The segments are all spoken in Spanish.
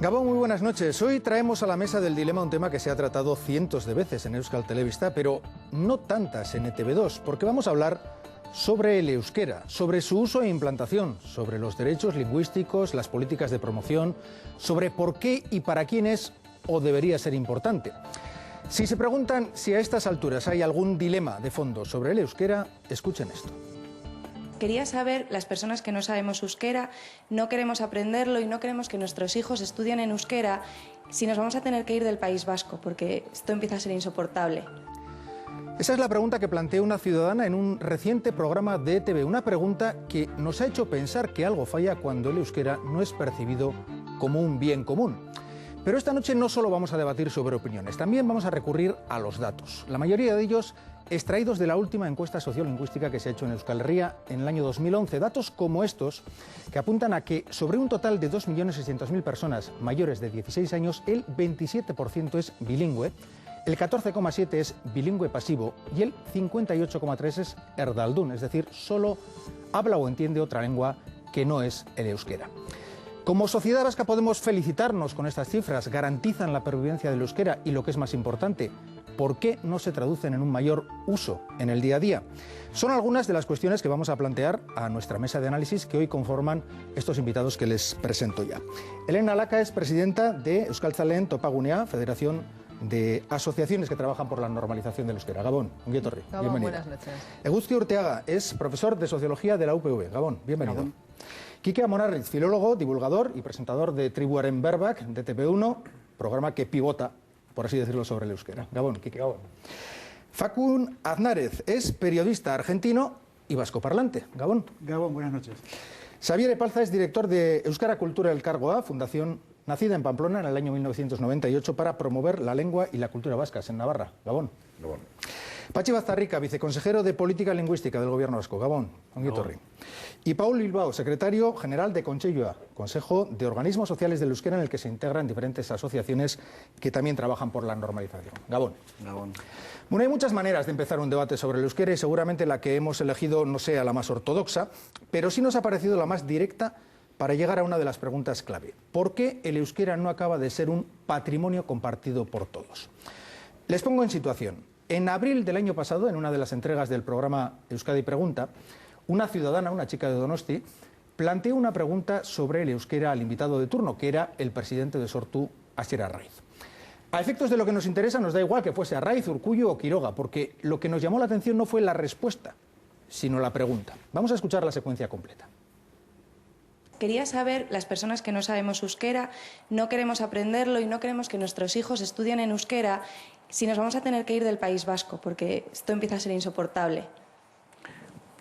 Gabón, muy buenas noches. Hoy traemos a la mesa del dilema un tema que se ha tratado cientos de veces en Euskal Telebista, pero no tantas en ETV2, porque vamos a hablar sobre el euskera, sobre su uso e implantación, sobre los derechos lingüísticos, las políticas de promoción, sobre por qué y para quién es o debería ser importante. Si se preguntan si a estas alturas hay algún dilema de fondo sobre el euskera, escuchen esto. Quería saber, las personas que no sabemos euskera, no queremos aprenderlo y no queremos que nuestros hijos estudien en euskera, si nos vamos a tener que ir del País Vasco, porque esto empieza a ser insoportable. Esa es la pregunta que planteó una ciudadana en un reciente programa de ETV, una pregunta que nos ha hecho pensar que algo falla cuando el euskera no es percibido como un bien común. Pero esta noche no solo vamos a debatir sobre opiniones, también vamos a recurrir a los datos. La mayoría de ellos extraídos de la última encuesta sociolingüística que se ha hecho en Euskal Herria en el año 2011. Datos como estos que apuntan a que sobre un total de 2.600.000 personas mayores de 16 años, el 27% es bilingüe, el 14,7% es bilingüe pasivo y el 58,3% es erdaldún, es decir, solo habla o entiende otra lengua que no es el euskera. Como sociedad vasca podemos felicitarnos con estas cifras, garantizan la pervivencia del euskera y, lo que es más importante, ¿por qué no se traducen en un mayor uso en el día a día? Son algunas de las cuestiones que vamos a plantear a nuestra mesa de análisis que hoy conforman estos invitados que les presento ya. Elena Laca es presidenta de Euskaltzaleen Topagunea, Federación de Asociaciones que trabajan por la normalización del euskera. Gabón, ongi etorri, bienvenido. Buenas noches. Eguzki Urteaga es profesor de Sociología de la UPV. Gabón, bienvenido. Gabón. Kike Amonarriz, filólogo, divulgador y presentador de Tribuaren Berbak, de TV1, programa que pivota, por así decirlo, sobre el euskera. Gabón, Kike. Gabón. Facun Aznárez es periodista argentino y vascoparlante. Gabón. Gabón, buenas noches. Xavier Epalza es director de Euskara Kultura Elkargoa, fundación nacida en Pamplona en el año 1998 para promover la lengua y la cultura vascas en Navarra. Gabón. Gabón. Patxi Baztarrika, viceconsejero de Política Lingüística del Gobierno Vasco. Gabón, ongi etorri. Y Paul Bilbao, secretario general de Kontseilua, Consejo de Organismos Sociales del Euskera, en el que se integran diferentes asociaciones que también trabajan por la normalización. Gabón. Gabón. Bueno, hay muchas maneras de empezar un debate sobre el euskera y seguramente la que hemos elegido no sea la más ortodoxa, pero sí nos ha parecido la más directa para llegar a una de las preguntas clave. ¿Por qué el euskera no acaba de ser un patrimonio compartido por todos? Les pongo en situación. En abril del año pasado, en una de las entregas del programa Euskadi Pregunta, una ciudadana, una chica de Donosti, planteó una pregunta sobre el euskera al invitado de turno, que era el presidente de Sortu, Asier Arraiz. A efectos de lo que nos interesa, nos da igual que fuese Arraiz, Urkullu o Quiroga, porque lo que nos llamó la atención no fue la respuesta, sino la pregunta. Vamos a escuchar la secuencia completa. Quería saber, las personas que no sabemos euskera, no queremos aprenderlo y no queremos que nuestros hijos estudien en euskera, si nos vamos a tener que ir del País Vasco, porque esto empieza a ser insoportable.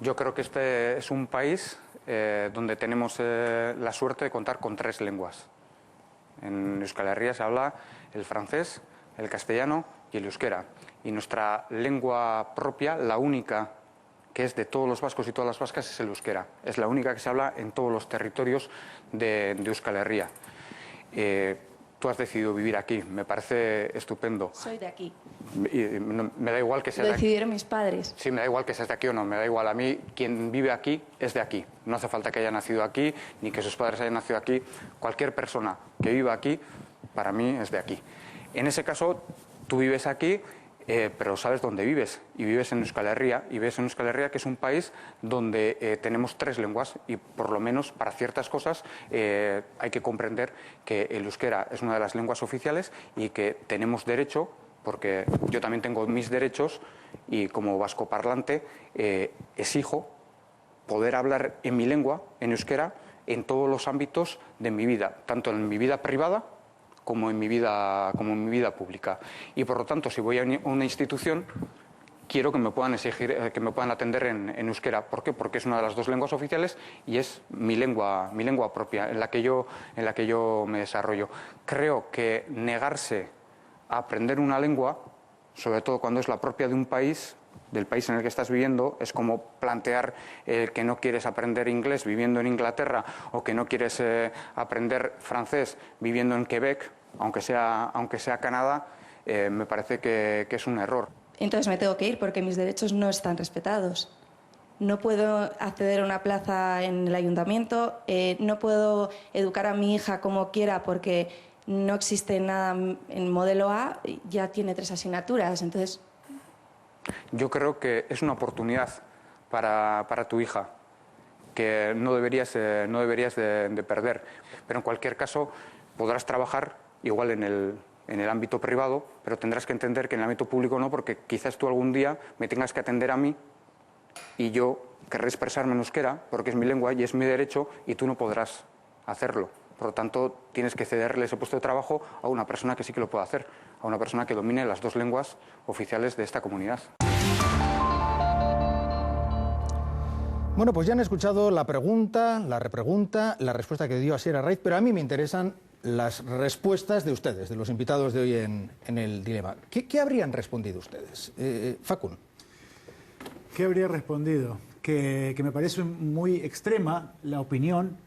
Yo creo que este es un país donde tenemos la suerte de contar con 3 lenguas. En Euskal Herria se habla el francés, el castellano y el euskera. Y nuestra lengua propia, la única que es de todos los vascos y todas las vascas, es el euskera. Es la única que se habla en todos los territorios de Euskal Herria. Tú has decidido vivir aquí, me parece estupendo. Soy de aquí. Y me da igual que seas Lo de aquí. decidieron mis padres. Sí, me da igual que seas de aquí o no, me da igual. A mí, quien vive aquí es de aquí. No hace falta que haya nacido aquí, ni que sus padres hayan nacido aquí. Cualquier persona que viva aquí, para mí, es de aquí. En ese caso, tú vives aquí, pero sabes dónde vives. Y vives en Euskal Herria, y vives en Euskal Herria, que es un país donde tenemos 3 lenguas, y por lo menos para ciertas cosas hay que comprender que el euskera es una de las lenguas oficiales y que tenemos derecho, porque yo también tengo mis derechos, y como vascoparlante exijo poder hablar en mi lengua, en euskera, en todos los ámbitos de mi vida, tanto en mi vida privada como en mi vida pública. Y por lo tanto, si voy a una institución, quiero que me puedan exigir, que me puedan atender en euskera. ¿Por qué? Porque es una de las 2 lenguas oficiales y es mi lengua propia, en la que yo me desarrollo. Creo que negarse a aprender una lengua, sobre todo cuando es la propia de un país, del país en el que estás viviendo, es como plantear que no quieres aprender inglés viviendo en Inglaterra o que no quieres aprender francés viviendo en Quebec, aunque sea Canadá. Me parece que es un error. Entonces me tengo que ir porque mis derechos no están respetados. no puedo acceder a una plaza en el ayuntamiento, no puedo educar a mi hija como quiera porque no existe nada en modelo A, ya tiene 3 asignaturas, entonces... Yo creo que es una oportunidad para tu hija que no deberías de perder, pero en cualquier caso podrás trabajar igual en el ámbito privado, pero tendrás que entender que en el ámbito público no, porque quizás tú algún día me tengas que atender a mí y yo querré expresarme en euskera porque es mi lengua y es mi derecho y tú no podrás hacerlo. Por lo tanto, tienes que cederle ese puesto de trabajo a una persona que sí que lo pueda hacer, a una persona que domine las 2 lenguas oficiales de esta comunidad. Bueno, pues ya han escuchado la pregunta, la repregunta, la respuesta que dio Asier Arraiz, pero a mí me interesan las respuestas de ustedes, de los invitados de hoy en el dilema. ¿Qué habrían respondido ustedes? Facun. ¿Qué habría respondido? Que me parece muy extrema la opinión,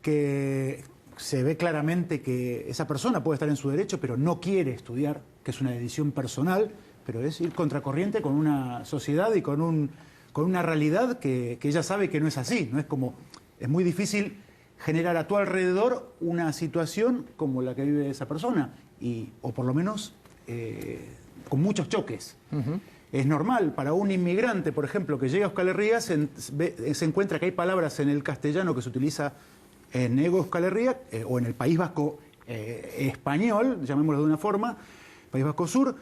que se ve claramente que esa persona puede estar en su derecho, pero no quiere estudiar, que es una decisión personal, pero es ir contracorriente con una sociedad y con una realidad que ella sabe que no es así. No es como, es muy difícil generar a tu alrededor una situación como la que vive esa persona, o por lo menos con muchos choques. Es normal para un inmigrante, por ejemplo, que llega a Euskal Herria, se encuentra que hay palabras en el castellano que se utiliza en Hego Euskal Herria, o en el País Vasco español, llamémoslo de una forma, País Vasco Sur,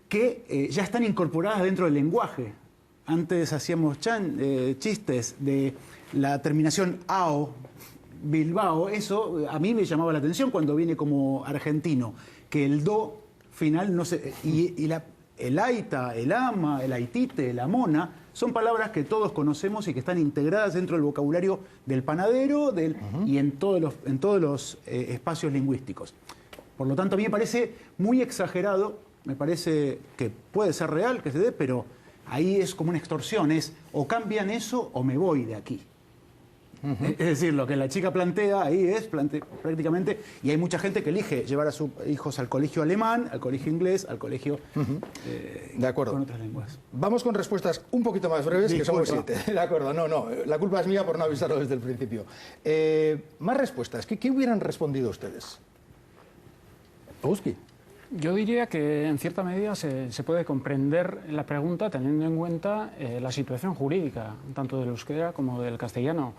que ya están incorporadas dentro del lenguaje. Antes hacíamos chistes de la terminación AO, Bilbao, eso a mí me llamaba la atención cuando vine como argentino, que el do final no se... el aita, el ama, el aitite, el amona, son palabras que todos conocemos y que están integradas dentro del vocabulario del panadero y en todos los espacios lingüísticos. Por lo tanto, a mí me parece muy exagerado, me parece que puede ser real, que se dé, pero ahí es como una extorsión, es o cambian eso o me voy de aquí. Es decir, lo que la chica plantea ahí es prácticamente, y hay mucha gente que elige llevar a sus hijos al colegio alemán, al colegio inglés, al colegio de acuerdo. Con otras lenguas. Vamos con respuestas un poquito más breves, Disculpa. que somos 7. De acuerdo, no, la culpa es mía por no avisarlo desde el principio. Más respuestas, ¿qué hubieran respondido ustedes? Oguski. Yo diría que en cierta medida se puede comprender la pregunta teniendo en cuenta la situación jurídica, tanto del euskera como del castellano.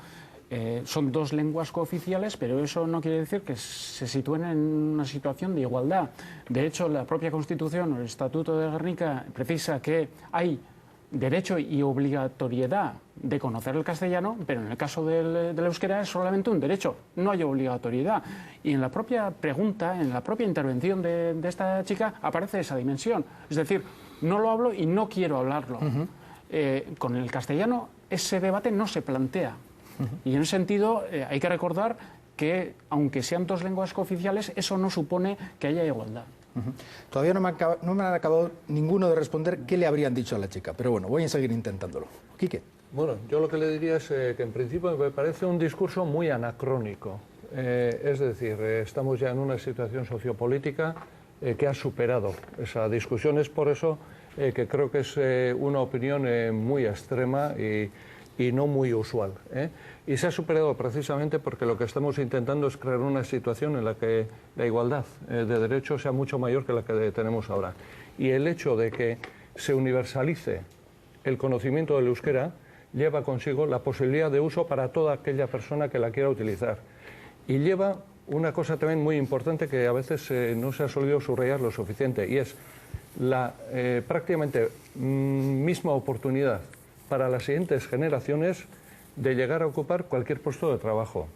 Son 2 lenguas cooficiales, pero eso no quiere decir que se sitúen en una situación de igualdad. De hecho, la propia Constitución o el Estatuto de Gernika precisa que hay derecho y obligatoriedad de conocer el castellano, pero en el caso del euskera es solamente un derecho, no hay obligatoriedad. Y en la propia pregunta, en la propia intervención de esta chica, aparece esa dimensión. Es decir, no lo hablo y no quiero hablarlo. Con el castellano ese debate no se plantea. Y en ese sentido hay que recordar que, aunque sean 2 lenguas cooficiales, eso no supone que haya igualdad. Todavía no me han acabado ninguno de responder qué le habrían dicho a la chica, pero bueno, voy a seguir intentándolo. Quique. Bueno, yo lo que le diría es que en principio me parece un discurso muy anacrónico. Es decir, estamos ya en una situación sociopolítica que ha superado esa discusión. Es por eso que creo que es una opinión muy extrema y no muy usual. Y se ha superado precisamente porque lo que estamos intentando es crear una situación en la que la igualdad de derechos sea mucho mayor que la que tenemos ahora. Y el hecho de que se universalice el conocimiento del euskera lleva consigo la posibilidad de uso para toda aquella persona que la quiera utilizar. Y lleva una cosa también muy importante que a veces no se ha solido subrayar lo suficiente, y es la prácticamente misma oportunidad para las siguientes generaciones de llegar a ocupar cualquier puesto de trabajo,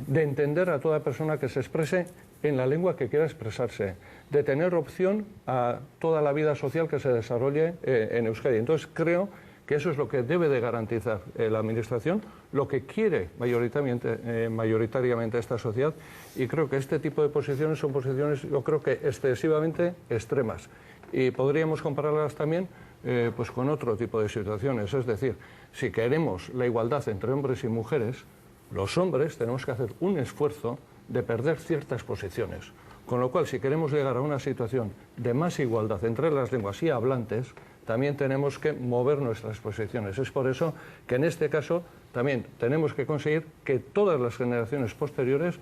de entender a toda persona que se exprese en la lengua que quiera expresarse, de tener opción a toda la vida social que se desarrolle en Euskadi. Entonces creo que eso es lo que debe de garantizar la Administración, lo que quiere mayoritariamente esta sociedad, y creo que este tipo de posiciones son posiciones, yo creo que excesivamente extremas, y podríamos compararlas también pues con otro tipo de situaciones. Es decir, si queremos la igualdad entre hombres y mujeres, los hombres tenemos que hacer un esfuerzo de perder ciertas posiciones. Con lo cual, si queremos llegar a una situación de más igualdad entre las lenguas y hablantes, también tenemos que mover nuestras posiciones. Es por eso que en este caso también tenemos que conseguir que todas las generaciones posteriores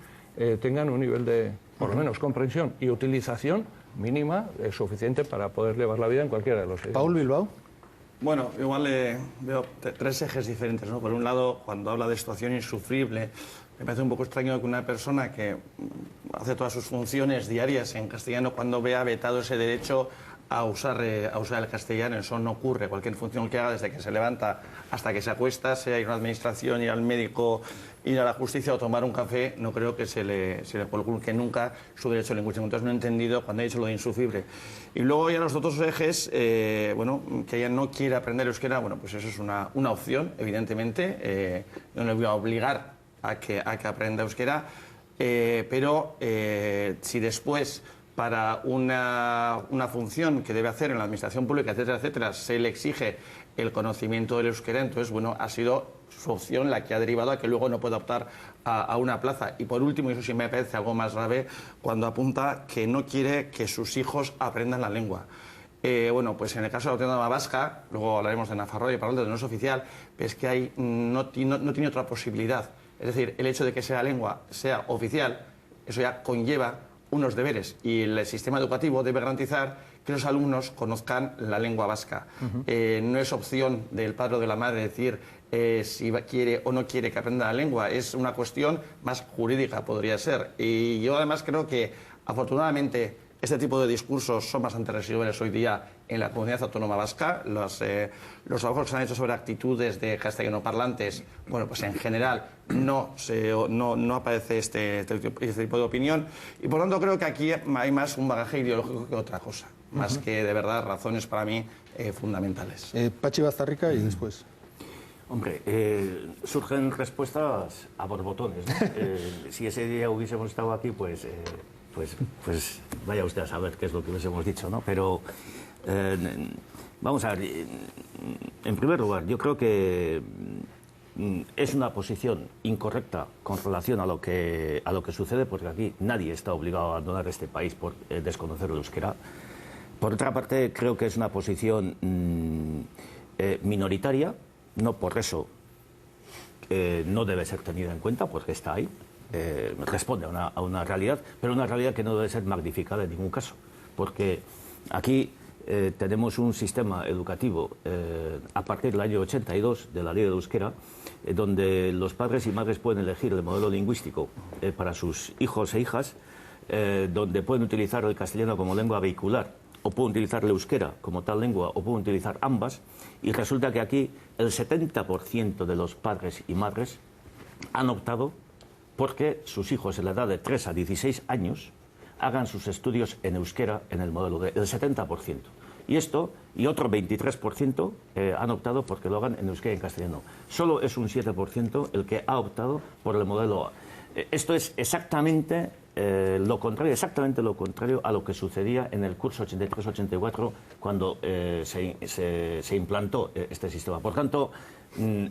tengan un nivel de, por lo menos, comprensión y utilización mínima suficiente para poder llevar la vida en cualquiera de los idiomas. Paul Bilbao. Bueno, igual veo tres ejes diferentes, ¿no? Por un lado, cuando habla de situación insufrible, me parece un poco extraño que una persona que hace todas sus funciones diarias en castellano, cuando vea vetado ese derecho a usar el castellano. Eso no ocurre. Cualquier función que haga, desde que se levanta hasta que se acuesta, sea ir a una administración, ir al médico, ir a la justicia o tomar un café, no creo que se le conculque nunca su derecho lingüístico. Entonces no he entendido cuando he dicho lo de insufrible. Y luego ya los otros ejes, bueno, que ella no quiere aprender euskera, bueno, pues eso es una opción, evidentemente. No le voy a obligar a que aprenda euskera, pero si después, para una función que debe hacer en la administración pública, etcétera, etcétera, se le exige el conocimiento del euskera, entonces, bueno, ha sido su opción la que ha derivado a que luego no pueda optar a una plaza. Y por último, y eso sí me parece algo más grave, cuando apunta que no quiere que sus hijos aprendan la lengua. Bueno, pues en el caso de la autónoma vasca, luego hablaremos de Nafarroa y Iparralde, no es oficial, es que ahí no tiene otra posibilidad. Es decir, el hecho de que esa lengua sea oficial, eso ya conlleva unos deberes, y el sistema educativo debe garantizar que los alumnos conozcan la lengua vasca. No es opción del padre o de la madre decir si quiere o no quiere que aprenda la lengua, es una cuestión más jurídica, podría ser. Y yo además creo que, afortunadamente, este tipo de discursos son bastante residuales hoy día en la comunidad autónoma vasca. Los trabajos que se han hecho sobre actitudes de castellanoparlantes, bueno, pues en general no aparece este tipo de opinión. Y por lo tanto creo que aquí hay más un bagaje ideológico que otra cosa, más que de verdad razones para mí fundamentales. Pachi Baztarrica y después. Hombre, surgen respuestas a borbotones, ¿no? Si ese día hubiésemos estado aquí, pues vaya usted a saber qué es lo que hubiésemos dicho, ¿no? Pero vamos a ver, en primer lugar, yo creo que es una posición incorrecta con relación a lo que sucede, porque aquí nadie está obligado a abandonar este país por desconocer el euskera. Por otra parte, creo que es una posición minoritaria, no por eso no debe ser tenida en cuenta, porque está ahí. Responde a una realidad, pero una realidad que no debe ser magnificada en ningún caso, porque aquí tenemos un sistema educativo a partir del año 82 de la ley del euskera, donde los padres y madres pueden elegir el modelo lingüístico para sus hijos e hijas, donde pueden utilizar el castellano como lengua vehicular, o pueden utilizar el euskera como tal lengua, o pueden utilizar ambas, y resulta que aquí el 70% de los padres y madres han optado porque sus hijos en la edad de 3 a 16 años hagan sus estudios en euskera en el modelo D, el 70%. Y otro 23% han optado porque lo hagan en euskera y en castellano. Solo es un 7% el que ha optado por el modelo A. Esto es exactamente lo contrario a lo que sucedía en el curso 83-84 cuando se implantó este sistema. Por tanto,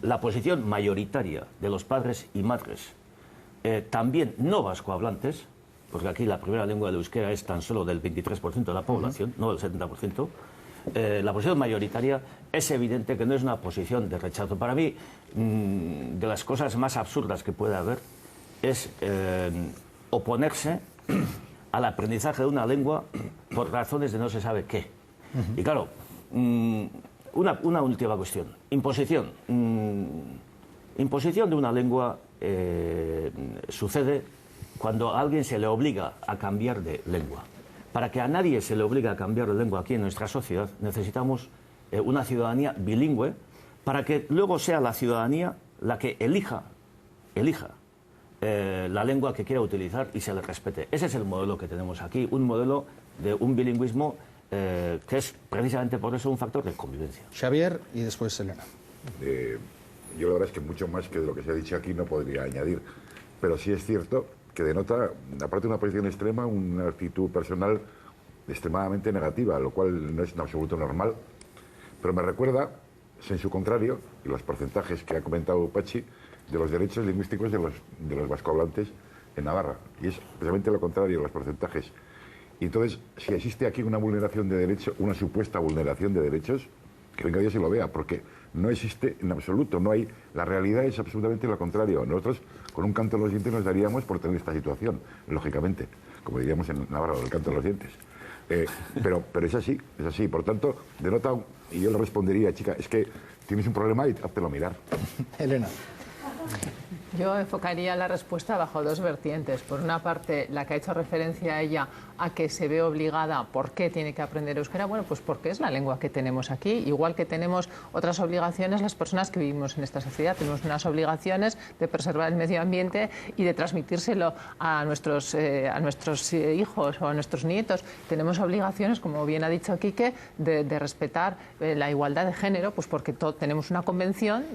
la posición mayoritaria de los padres y madres, también no vascohablantes, porque aquí la primera lengua del euskera es tan solo del 23% de la población, no del 70%, la posición mayoritaria es evidente que no es una posición de rechazo. Para mí, de las cosas más absurdas que puede haber es oponerse al aprendizaje de una lengua por razones de no se sabe qué. Y claro, una última cuestión. Imposición. Imposición de una lengua sucede cuando a alguien se le obliga a cambiar de lengua. Para que a nadie se le obligue a cambiar de lengua aquí en nuestra sociedad, necesitamos una ciudadanía bilingüe para que luego sea la ciudadanía la que elija la lengua que quiera utilizar y se le respete. Ese es el modelo que tenemos aquí, un modelo de un bilingüismo que es precisamente por eso un factor de convivencia. Xavier y después Elena. Yo la verdad es que mucho más que de lo que se ha dicho aquí no podría añadir, pero sí es cierto que denota, aparte de una posición extrema, una actitud personal extremadamente negativa, lo cual no es en absoluto normal, pero me recuerda, en su contrario, y los porcentajes que ha comentado Pachi, de los derechos lingüísticos de los vascohablantes en Navarra, y es precisamente lo contrario, los porcentajes. Y entonces, si existe aquí una vulneración de derechos, una supuesta vulneración de derechos, que venga Dios y lo vea, porque no existe en absoluto, no hay, la realidad es absolutamente lo contrario. Nosotros con un canto en los dientes nos daríamos por tener esta situación, lógicamente, como diríamos en Navarra, el canto en los dientes. Pero es así, por tanto, denota, y yo le respondería, chica, es que tienes un problema y háztelo mirar. Elena. Yo enfocaría la respuesta bajo dos vertientes. Por una parte, la que ha hecho referencia a ella, a que se ve obligada. ¿Por qué tiene que aprender euskera? Bueno, pues porque es la lengua que tenemos aquí. Igual que tenemos otras obligaciones, las personas que vivimos en esta sociedad. Tenemos unas obligaciones de preservar el medio ambiente y de transmitírselo a nuestros hijos o a nuestros nietos. Tenemos obligaciones, como bien ha dicho Quique, de respetar la igualdad de género, pues porque tenemos una convención,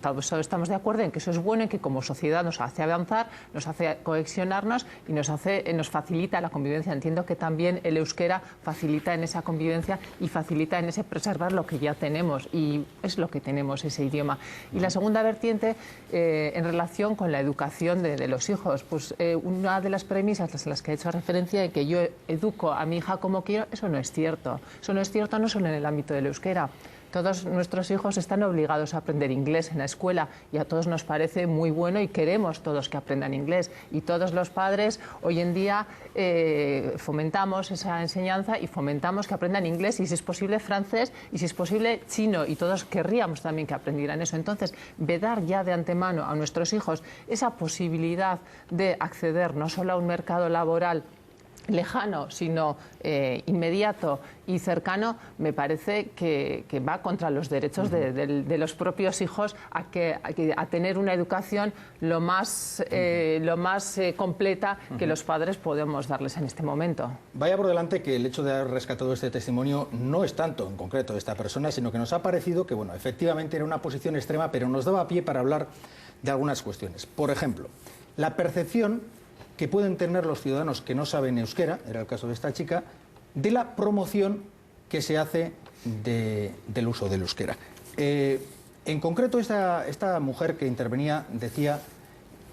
todos estamos de acuerdo en que eso es bueno y que como sociedad nos hace avanzar, nos hace cohesionarnos y nos facilita la convivencia. Entiendo que también el euskera facilita en esa convivencia y facilita en ese preservar lo que ya tenemos, y es lo que tenemos, ese idioma. Y la segunda vertiente, en relación con la educación de los hijos, pues una de las premisas a las que he hecho referencia de que yo educo a mi hija como quiero, eso no es cierto. Eso no es cierto no solo en el ámbito del euskera. Todos nuestros hijos están obligados a aprender inglés en la escuela y a todos nos parece muy bueno y queremos todos que aprendan inglés. Y todos los padres hoy en día fomentamos esa enseñanza y fomentamos que aprendan inglés y, si es posible, francés y, si es posible, chino. Y todos querríamos también que aprendieran eso. Entonces, vedar ya de antemano a nuestros hijos esa posibilidad de acceder no solo a un mercado laboral lejano, sino inmediato y cercano, me parece que va contra los derechos de los propios hijos a tener una educación lo más completa que los padres podemos darles en este momento. Vaya por delante que el hecho de haber rescatado este testimonio no es tanto en concreto de esta persona, sino que nos ha parecido que, bueno, efectivamente era una posición extrema, pero nos daba pie para hablar de algunas cuestiones. Por ejemplo, la percepción que pueden tener los ciudadanos que no saben euskera, era el caso de esta chica, de la promoción que se hace del uso del euskera. En concreto, esta mujer que intervenía decía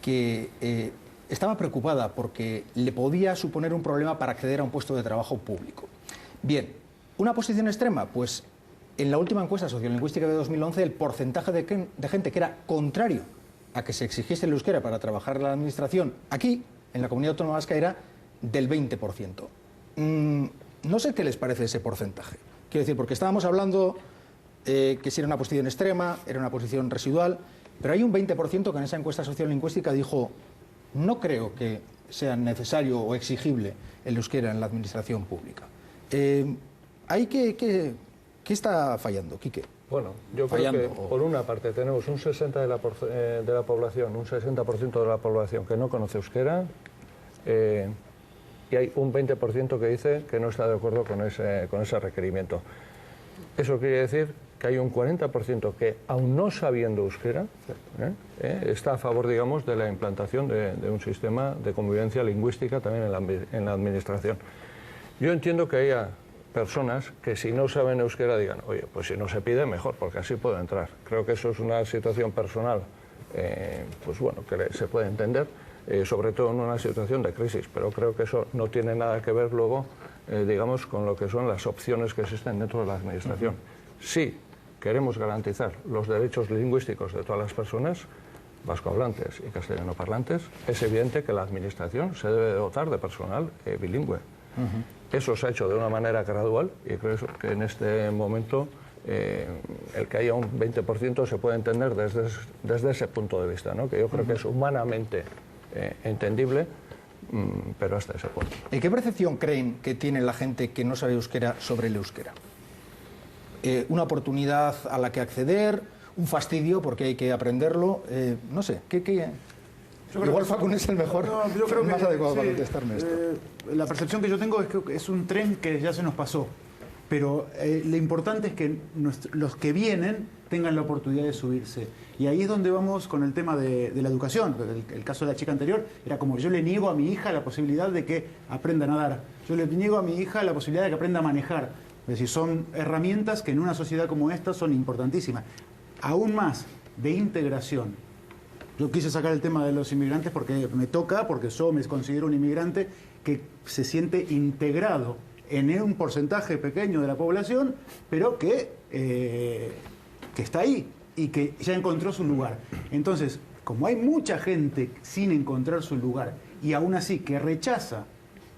que estaba preocupada porque le podía suponer un problema para acceder a un puesto de trabajo público. Bien, ¿una posición extrema? Pues en la última encuesta sociolingüística de 2011, el porcentaje de gente que era contrario a que se exigiese el euskera para trabajar en la administración aquí, en la Comunidad Autónoma Vasca, era del 20%. No sé qué les parece ese porcentaje. Quiero decir, porque estábamos hablando que si era una posición extrema, era una posición residual, pero hay un 20% que en esa encuesta sociolingüística dijo: no creo que sea necesario o exigible el euskera en la administración pública. ¿Qué está fallando, Quique? Bueno, yo creo que por una parte tenemos un 60% de la población, un 60% de la población que no conoce euskera, y hay un 20% que dice que no está de acuerdo con ese requerimiento. Eso quiere decir que hay un 40% que, aun no sabiendo euskera, está a favor, digamos, de la implantación de un sistema de convivencia lingüística también en la administración. Yo entiendo que haya personas que, si no saben euskera, digan: oye, pues si no se pide, mejor, porque así puedo entrar. Creo que eso es una situación personal, pues bueno, que se puede entender, sobre todo en una situación de crisis, pero creo que eso no tiene nada que ver luego, digamos, con lo que son las opciones que existen dentro de la administración. Si queremos garantizar los derechos lingüísticos de todas las personas, vascohablantes y castellanoparlantes, es evidente que la administración se debe dotar de personal bilingüe. Eso se ha hecho de una manera gradual y creo que en este momento el que haya un 20% se puede entender desde ese punto de vista, ¿no? Que yo creo que es humanamente entendible, pero hasta ese punto. ¿Y qué percepción creen que tiene la gente que no sabe euskera sobre el euskera? ¿Una oportunidad a la que acceder? ¿Un fastidio porque hay que aprenderlo? No sé, igual Facun es el mejor, más adecuado para contestarme esto. La percepción que yo tengo es que es un tren que ya se nos pasó, pero lo importante es que los que vienen tengan la oportunidad de subirse. Y ahí es donde vamos con el tema de la educación. El caso de la chica anterior era como: yo le niego a mi hija la posibilidad de que aprenda a nadar, yo le niego a mi hija la posibilidad de que aprenda a manejar. Es decir, son herramientas que en una sociedad como esta son importantísimas. Aún más, de integración. Yo quise sacar el tema de los inmigrantes porque me toca, porque yo me considero un inmigrante que se siente integrado en un porcentaje pequeño de la población, pero que que está ahí y que ya encontró su lugar. Entonces, como hay mucha gente sin encontrar su lugar y aún así que rechaza,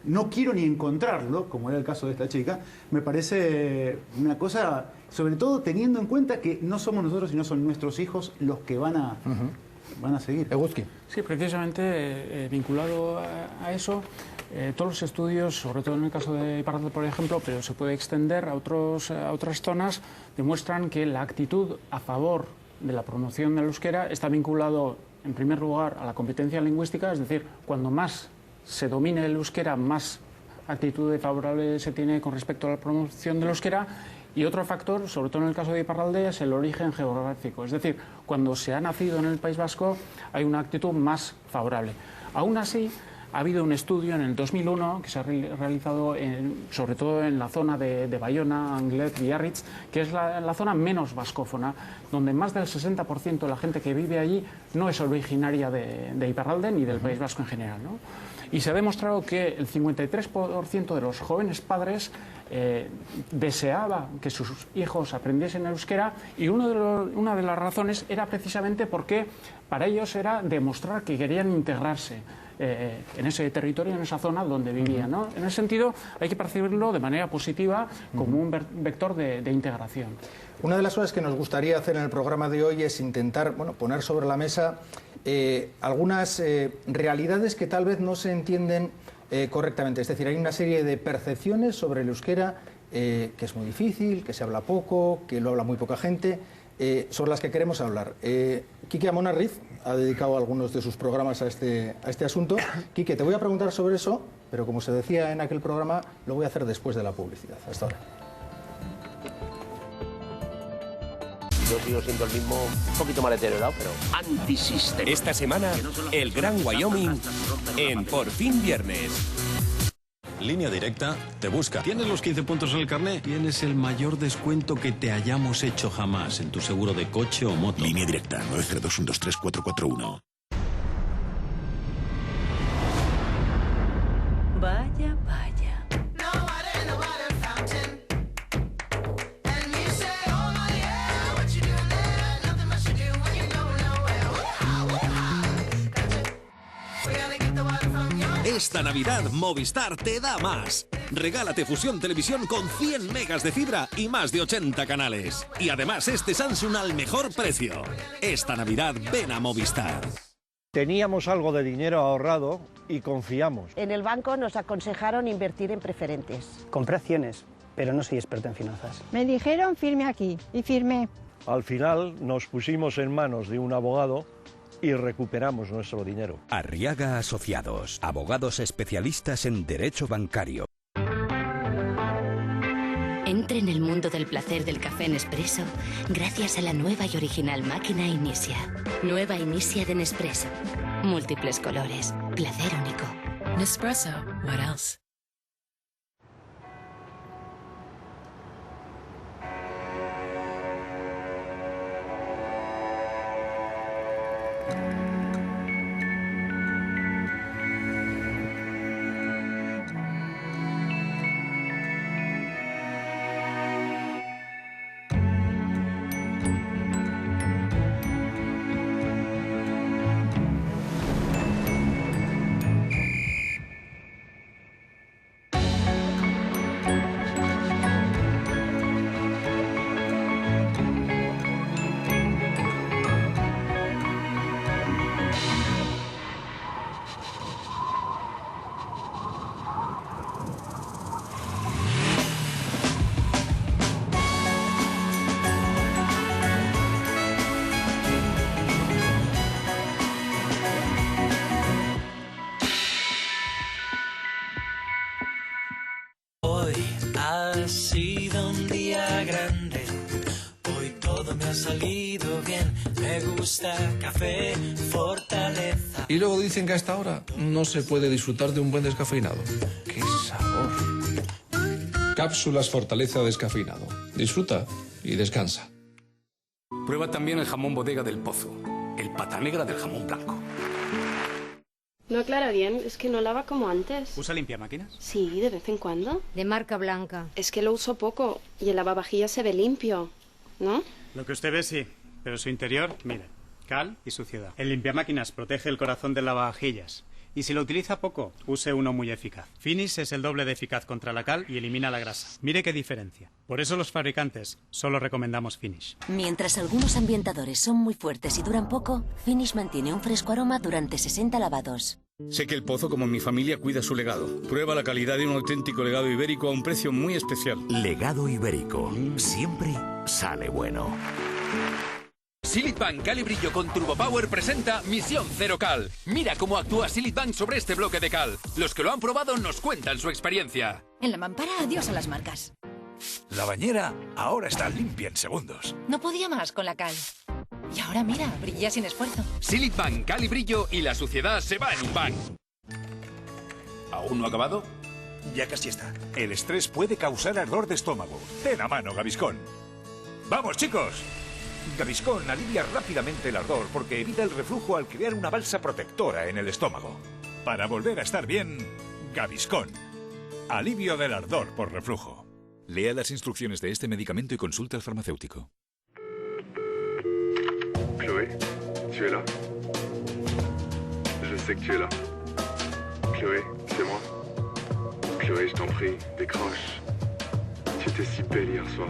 no quiero ni encontrarlo, como era el caso de esta chica, me parece una cosa, sobre todo teniendo en cuenta que no somos nosotros, sino son nuestros hijos los que van a seguir. Eguzki. Sí, precisamente vinculado a eso, todos los estudios, sobre todo en el caso de Iparralde, por ejemplo, pero se puede extender a otras zonas, demuestran que la actitud a favor de la promoción del euskera está vinculado, en primer lugar, a la competencia lingüística, es decir, cuando más se domine el euskera, más actitud favorable se tiene con respecto a la promoción del euskera. Y otro factor, sobre todo en el caso de Iparralde, es el origen geográfico. Es decir, cuando se ha nacido en el País Vasco hay una actitud más favorable. Aún así, ha habido un estudio en el 2001 que se ha realizado sobre todo en la zona de Bayona, Anglet, Biarritz, que es la zona menos vascófona, donde más del 60% de la gente que vive allí no es originaria de Iparralde ni del País Vasco en general, ¿no? Y se ha demostrado que el 53% de los jóvenes padres deseaba que sus hijos aprendiesen el euskera, y una de las razones era precisamente porque para ellos era demostrar que querían integrarse en ese territorio, en esa zona donde vivían, ¿no? En ese sentido hay que percibirlo de manera positiva como un vector de integración. Una de las cosas que nos gustaría hacer en el programa de hoy es intentar, bueno, poner sobre la mesa algunas realidades que tal vez no se entienden correctamente. Es decir, hay una serie de percepciones sobre el euskera que es muy difícil, que se habla poco, que lo habla muy poca gente, sobre las que queremos hablar. Quique Amonarriz ha dedicado algunos de sus programas a este asunto. Quique, te voy a preguntar sobre eso, pero como se decía en aquel programa, lo voy a hacer después de la publicidad. Hasta ahora. Yo sigo siendo el mismo, un poquito más deteriorado, pero antisistema. Esta semana, el Gran Wyoming en Por Fin Viernes. Línea Directa te busca. ¿Tienes los 15 puntos en el carné? Tienes el mayor descuento que te hayamos hecho jamás en tu seguro de coche o moto. Línea Directa, 902-123-441. Vaya, vaya. Esta Navidad Movistar te da más. Regálate Fusión Televisión con 100 megas de fibra y más de 80 canales. Y además este Samsung al mejor precio. Esta Navidad ven a Movistar. Teníamos algo de dinero ahorrado y confiamos. En el banco nos aconsejaron invertir en preferentes. Compré acciones, pero no soy experto en finanzas. Me dijeron firme aquí y firmé. Al final nos pusimos en manos de un abogado y recuperamos nuestro dinero. Arriaga Asociados, abogados especialistas en derecho bancario. Entre en el mundo del placer del café Nespresso gracias a la nueva y original máquina Inisia. Nueva Inisia de Nespresso. Múltiples colores. Placer único. Nespresso. What else? Ha sido un día grande, hoy todo me ha salido bien, me gusta Café Fortaleza. Y luego dicen que a esta hora no se puede disfrutar de un buen descafeinado. ¡Qué sabor! Cápsulas Fortaleza descafeinado. Disfruta y descansa. Prueba también el jamón bodega del Pozo, el pata negra del jamón blanco. No aclara bien, es que no lava como antes. ¿Usa limpiamáquinas? Sí, de vez en cuando. De marca blanca. Es que lo uso poco y el lavavajillas se ve limpio. ¿no? Lo que usted ve sí, pero su interior, mire, cal y suciedad. El limpiamáquinas protege el corazón del lavavajillas. Y si lo utiliza poco, use uno muy eficaz. Finish es el doble de eficaz contra la cal y elimina la grasa. Mire qué diferencia. Por eso los fabricantes solo recomendamos Finish. Mientras algunos ambientadores son muy fuertes y duran poco, Finish mantiene un fresco aroma durante 60 lavados. Sé que el Pozo, como mi familia, cuida su legado. Prueba la calidad de un auténtico legado ibérico a un precio muy especial. Legado ibérico. Siempre sale bueno. Silitbank Cal y Brillo con Turbo Power presenta Misión Cero Cal. Mira cómo actúa Silitbank sobre este bloque de cal. Los que lo han probado nos cuentan su experiencia. En la mampara, adiós a las marcas. La bañera ahora está limpia en segundos. No podía más con la cal. Y ahora mira, brilla sin esfuerzo. Silitbank Cal y Brillo y la suciedad se va en un bang. ¿Aún no ha acabado? Ya casi está. El estrés puede causar ardor de estómago. Ten a mano Gaviscon. ¡Vamos, chicos! Gaviscon alivia rápidamente el ardor porque evita el reflujo al crear una balsa protectora en el estómago. Para volver a estar bien, Gaviscon. Alivio del ardor por reflujo. Lea las instrucciones de este medicamento y consulte al farmacéutico. Chloé, tu es là? Je sais que tu es là. Chloé, c'est moi. Chloé, je t'en prie, décroche. Tu étais si belle hier soir.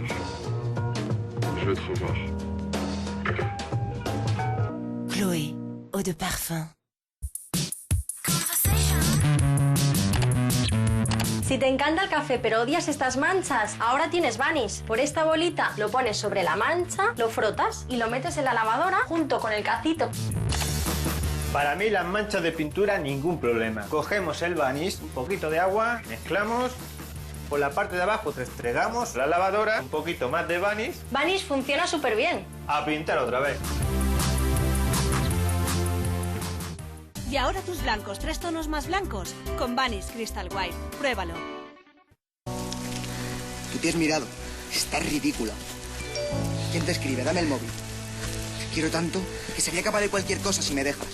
Je veux te revoir. Chloé, eau de parfum. Si te encanta el café pero odias estas manchas, ahora tienes Vanish. Por esta bolita lo pones sobre la mancha, lo frotas y lo metes en la lavadora junto con el cacito. Para mí las manchas de pintura ningún problema. Cogemos el Vanish, un poquito de agua, mezclamos. Por la parte de abajo restregamos la lavadora, un poquito más de Vanish. Vanish funciona súper bien. A pintar otra vez. Y ahora tus blancos, 3 tonos más blancos, con Vanish Crystal White. Pruébalo. Tú te has mirado. Estás ridícula. ¿Quién te escribe? Dame el móvil. Te quiero tanto que sería capaz de cualquier cosa si me dejas.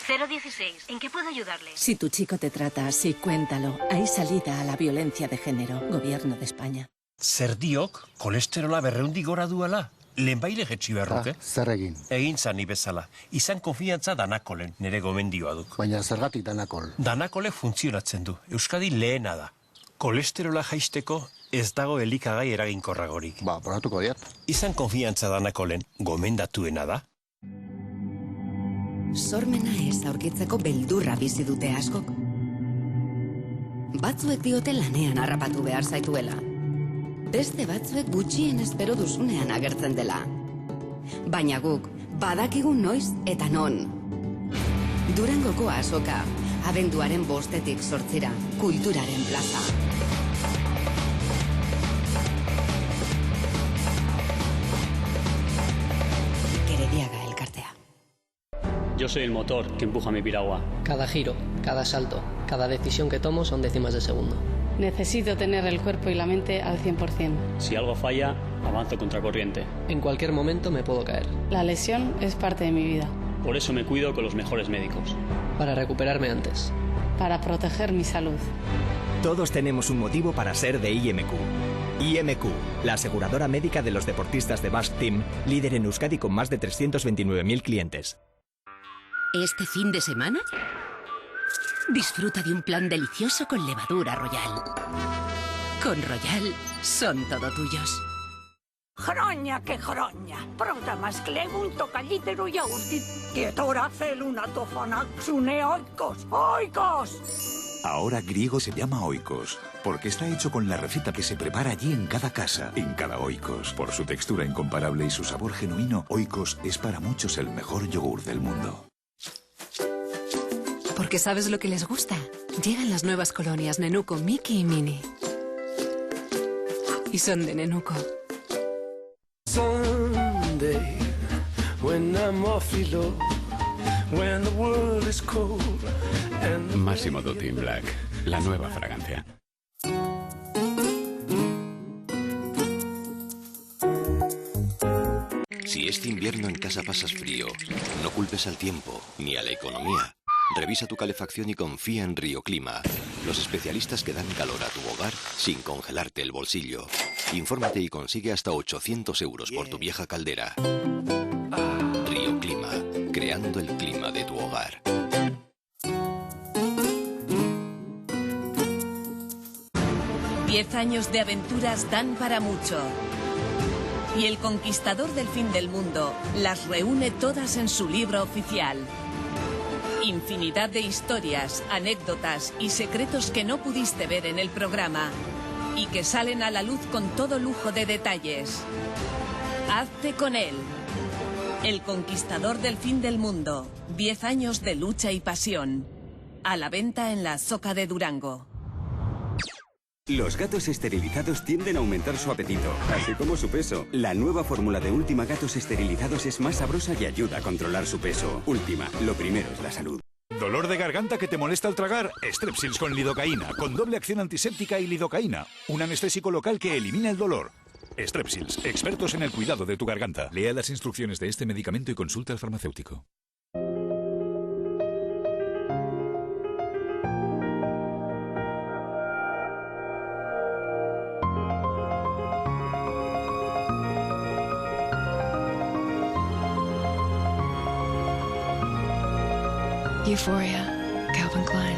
016. ¿En qué puedo ayudarle? Si tu chico te trata así, cuéntalo. Hay salida a la violencia de género. Gobierno de España. Zerdiok, kolesterola berreundi gora duela. Lehenbaile jetxi berruke? Zer egin? Egin zan bezala. Izan konfiantza danakolen, nire gomendioa duk. Baina zergatik danakol? Danakole funtzionatzen du. Euskadi lehena da. Kolesterola jaisteko ez dago elikagai eraginkorragorik. Ba, probatuko diat. Izan konfiantza danakolen, gomendatuena da. Sormena ez aurkitzeko beldurra bizi dute askok. Batzuek diote lanean harrapatu behar zaituela. Beste batzuek gutxien espero duzunean agertzen dela. Baina guk, badakigu noiz eta non. Durangoko azoka, abenduaren 5-tik 8, kulturaren plaza. Gerediaga elkartea. Yo soy el motor que empuja mi piragua. Cada giro, cada salto, cada decisión que tomo son décimas de segundo. Necesito tener el cuerpo y la mente al 100%. Si algo falla, avanzo contracorriente. En cualquier momento me puedo caer. La lesión es parte de mi vida. Por eso me cuido con los mejores médicos. Para recuperarme antes. Para proteger mi salud. Todos tenemos un motivo para ser de IMQ. IMQ, la aseguradora médica de los deportistas de Basque Team, líder en Euskadi con más de 329.000 clientes. ¿Este fin de semana? Disfruta de un plan delicioso con levadura Royal. Con Royal son todo tuyos. Χρόνια και χρόνια. Πρώτα μας κλέβουν το καλύτερο γιαούρτι. Και τώρα θέλουν να το φωνάξουνε Oikos. Oikos. Ahora griego se llama Oikos, porque está hecho con la receta que se prepara allí en cada casa, en cada Oikos. Por su textura incomparable y su sabor genuino, Oikos es para muchos el mejor yogur del mundo. Porque sabes lo que les gusta. Llegan las nuevas colonias Nenuco, Mickey y Minnie. Y son de Nenuco. Someday, when I'm awfully low, when the world is cold and Massimo Dutti in Black, la nueva fragancia. Si este invierno en casa pasas frío, no culpes al tiempo ni a la economía. Revisa tu calefacción y confía en Rioclima, los especialistas que dan calor a tu hogar sin congelarte el bolsillo. Infórmate y consigue hasta 800 euros por tu vieja caldera. Rioclima, creando el clima de tu hogar. Diez años de aventuras dan para mucho. Y el conquistador del fin del mundo las reúne todas en su libro oficial. Infinidad de historias, anécdotas y secretos que no pudiste ver en el programa y que salen a la luz con todo lujo de detalles. Hazte con él. El conquistador del fin del mundo. 10 años de lucha y pasión. A la venta en la Zoca de Durango. Los gatos esterilizados tienden a aumentar su apetito, así como su peso. La nueva fórmula de Última Gatos Esterilizados es más sabrosa y ayuda a controlar su peso. Última, lo primero es la salud. ¿Dolor de garganta que te molesta al tragar? Strepsils con lidocaína, con doble acción antiséptica y lidocaína. Un anestésico local que elimina el dolor. Strepsils, expertos en el cuidado de tu garganta. Lea las instrucciones de este medicamento y consulta al farmacéutico. Euphoria, Calvin Klein.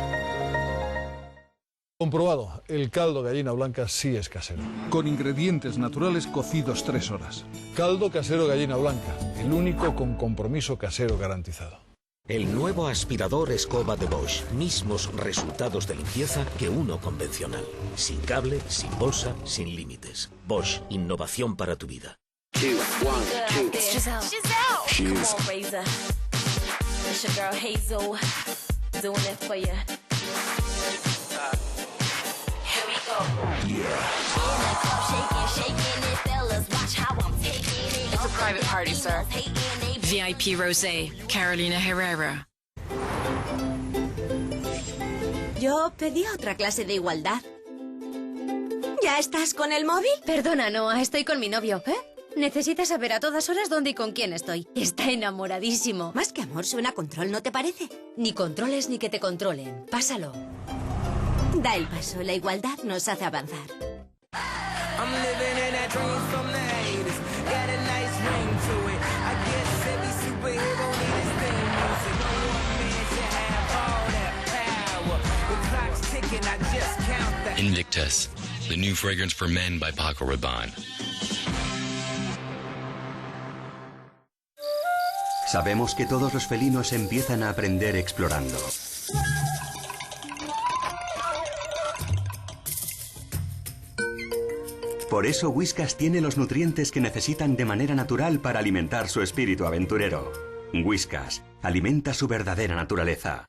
Comprobado, el caldo gallina blanca sí es casero. Con ingredientes naturales cocidos 3 horas. Caldo casero gallina blanca, el único con compromiso casero garantizado. El nuevo aspirador escoba de Bosch. Mismos resultados de limpieza que uno convencional. Sin cable, sin bolsa, sin límites. Bosch, innovación para tu vida. It's your girl Hazel, doing it for you. Here we go. In the club, shaking it, fellas. Watch how I'm taking it. It's a private party, sir. VIP Rosé, Carolina Herrera. Yo pedí otra clase de igualdad. ¿Ya estás con el móvil? Perdona, Noah, estoy con mi novio. ¿Eh? Necesita saber a todas horas dónde y con quién estoy. Está enamoradísimo. Más que amor suena a control, ¿no te parece? Ni controles ni que te controlen. Pásalo. Da el paso, la igualdad nos hace avanzar. Invictus, the new fragrance for men by Paco Rabanne. Sabemos que todos los felinos empiezan a aprender explorando. Por eso Whiskas tiene los nutrientes que necesitan de manera natural para alimentar su espíritu aventurero. Whiskas, alimenta su verdadera naturaleza.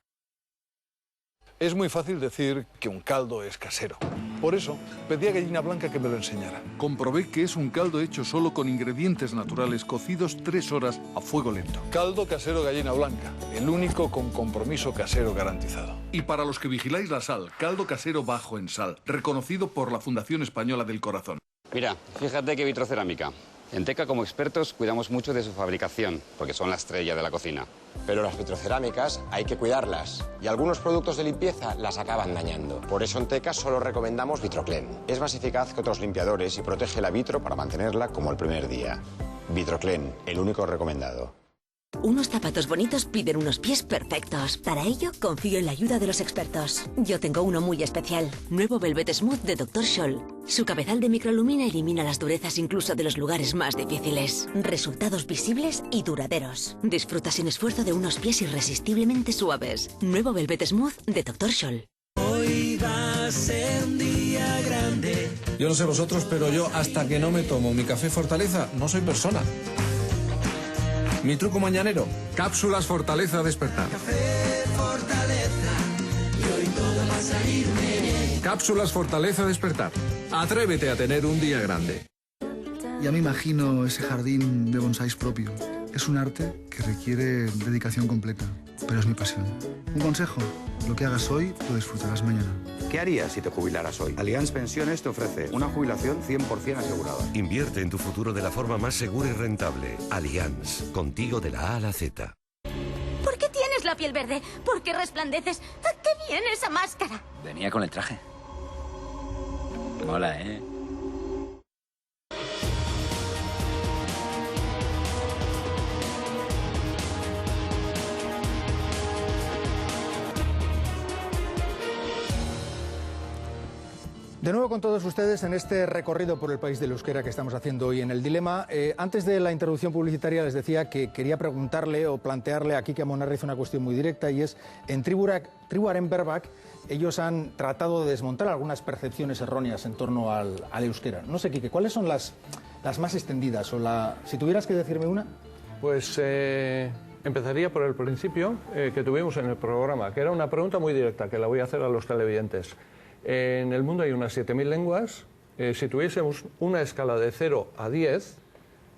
Es muy fácil decir que un caldo es casero. Por eso, pedí a Gallina Blanca que me lo enseñara. Comprobé que es un caldo hecho solo con ingredientes naturales cocidos 3 horas a fuego lento. Caldo casero Gallina Blanca, el único con compromiso casero garantizado. Y para los que vigiláis la sal, caldo casero bajo en sal, reconocido por la Fundación Española del Corazón. Mira, fíjate que vitrocerámica. En Teca, como expertos, cuidamos mucho de su fabricación, porque son la estrella de la cocina. Pero las vitrocerámicas hay que cuidarlas, y algunos productos de limpieza las acaban dañando. Por eso en Teca solo recomendamos Vitroclen. Es más eficaz que otros limpiadores y protege la vitro para mantenerla como el primer día. Vitroclen, el único recomendado. Unos zapatos bonitos piden unos pies perfectos. Para ello, confío en la ayuda de los expertos. Yo tengo uno muy especial. Nuevo Velvet Smooth de Dr. Scholl. Su cabezal de microlumina elimina las durezas incluso de los lugares más difíciles. Resultados visibles y duraderos. Disfruta sin esfuerzo de unos pies irresistiblemente suaves. Nuevo Velvet Smooth de Dr. Scholl. Hoy va a ser un día grande. Yo no sé vosotros, pero yo hasta que no me tomo mi café Fortaleza no soy persona. Mi truco mañanero, cápsulas Fortaleza Despertar. Café Fortaleza, y hoy todo va a salirme bien. Cápsulas Fortaleza Despertar. Atrévete a tener un día grande. Ya me imagino ese jardín de bonsáis propio. Es un arte que requiere dedicación completa, pero es mi pasión. Un consejo, lo que hagas hoy lo disfrutarás mañana. ¿Qué harías si te jubilaras hoy? Allianz Pensiones te ofrece una jubilación 100% asegurada. Invierte en tu futuro de la forma más segura y rentable. Allianz, contigo de la A a la Z. ¿Por qué tienes la la piel verde? ¿Por qué resplandeces? ¿A qué viene esa máscara? Venía con el traje. Mola, ¿eh? De nuevo con todos ustedes en este recorrido por el país del euskera que estamos haciendo hoy en El Dilema. Antes de la introducción publicitaria les decía que quería preguntarle o plantearle a Kike Amonarriz una cuestión muy directa, y es, en Tribuaren Berbak, ellos han tratado de desmontar algunas percepciones erróneas en torno al euskera. No sé, Kike, ¿cuáles son las más extendidas? Si tuvieras que decirme una. Pues empezaría por el principio que tuvimos en el programa, que era una pregunta muy directa, que la voy a hacer a los televidentes. En el mundo hay unas 7.000 lenguas. Si tuviésemos una escala de 0 a 10,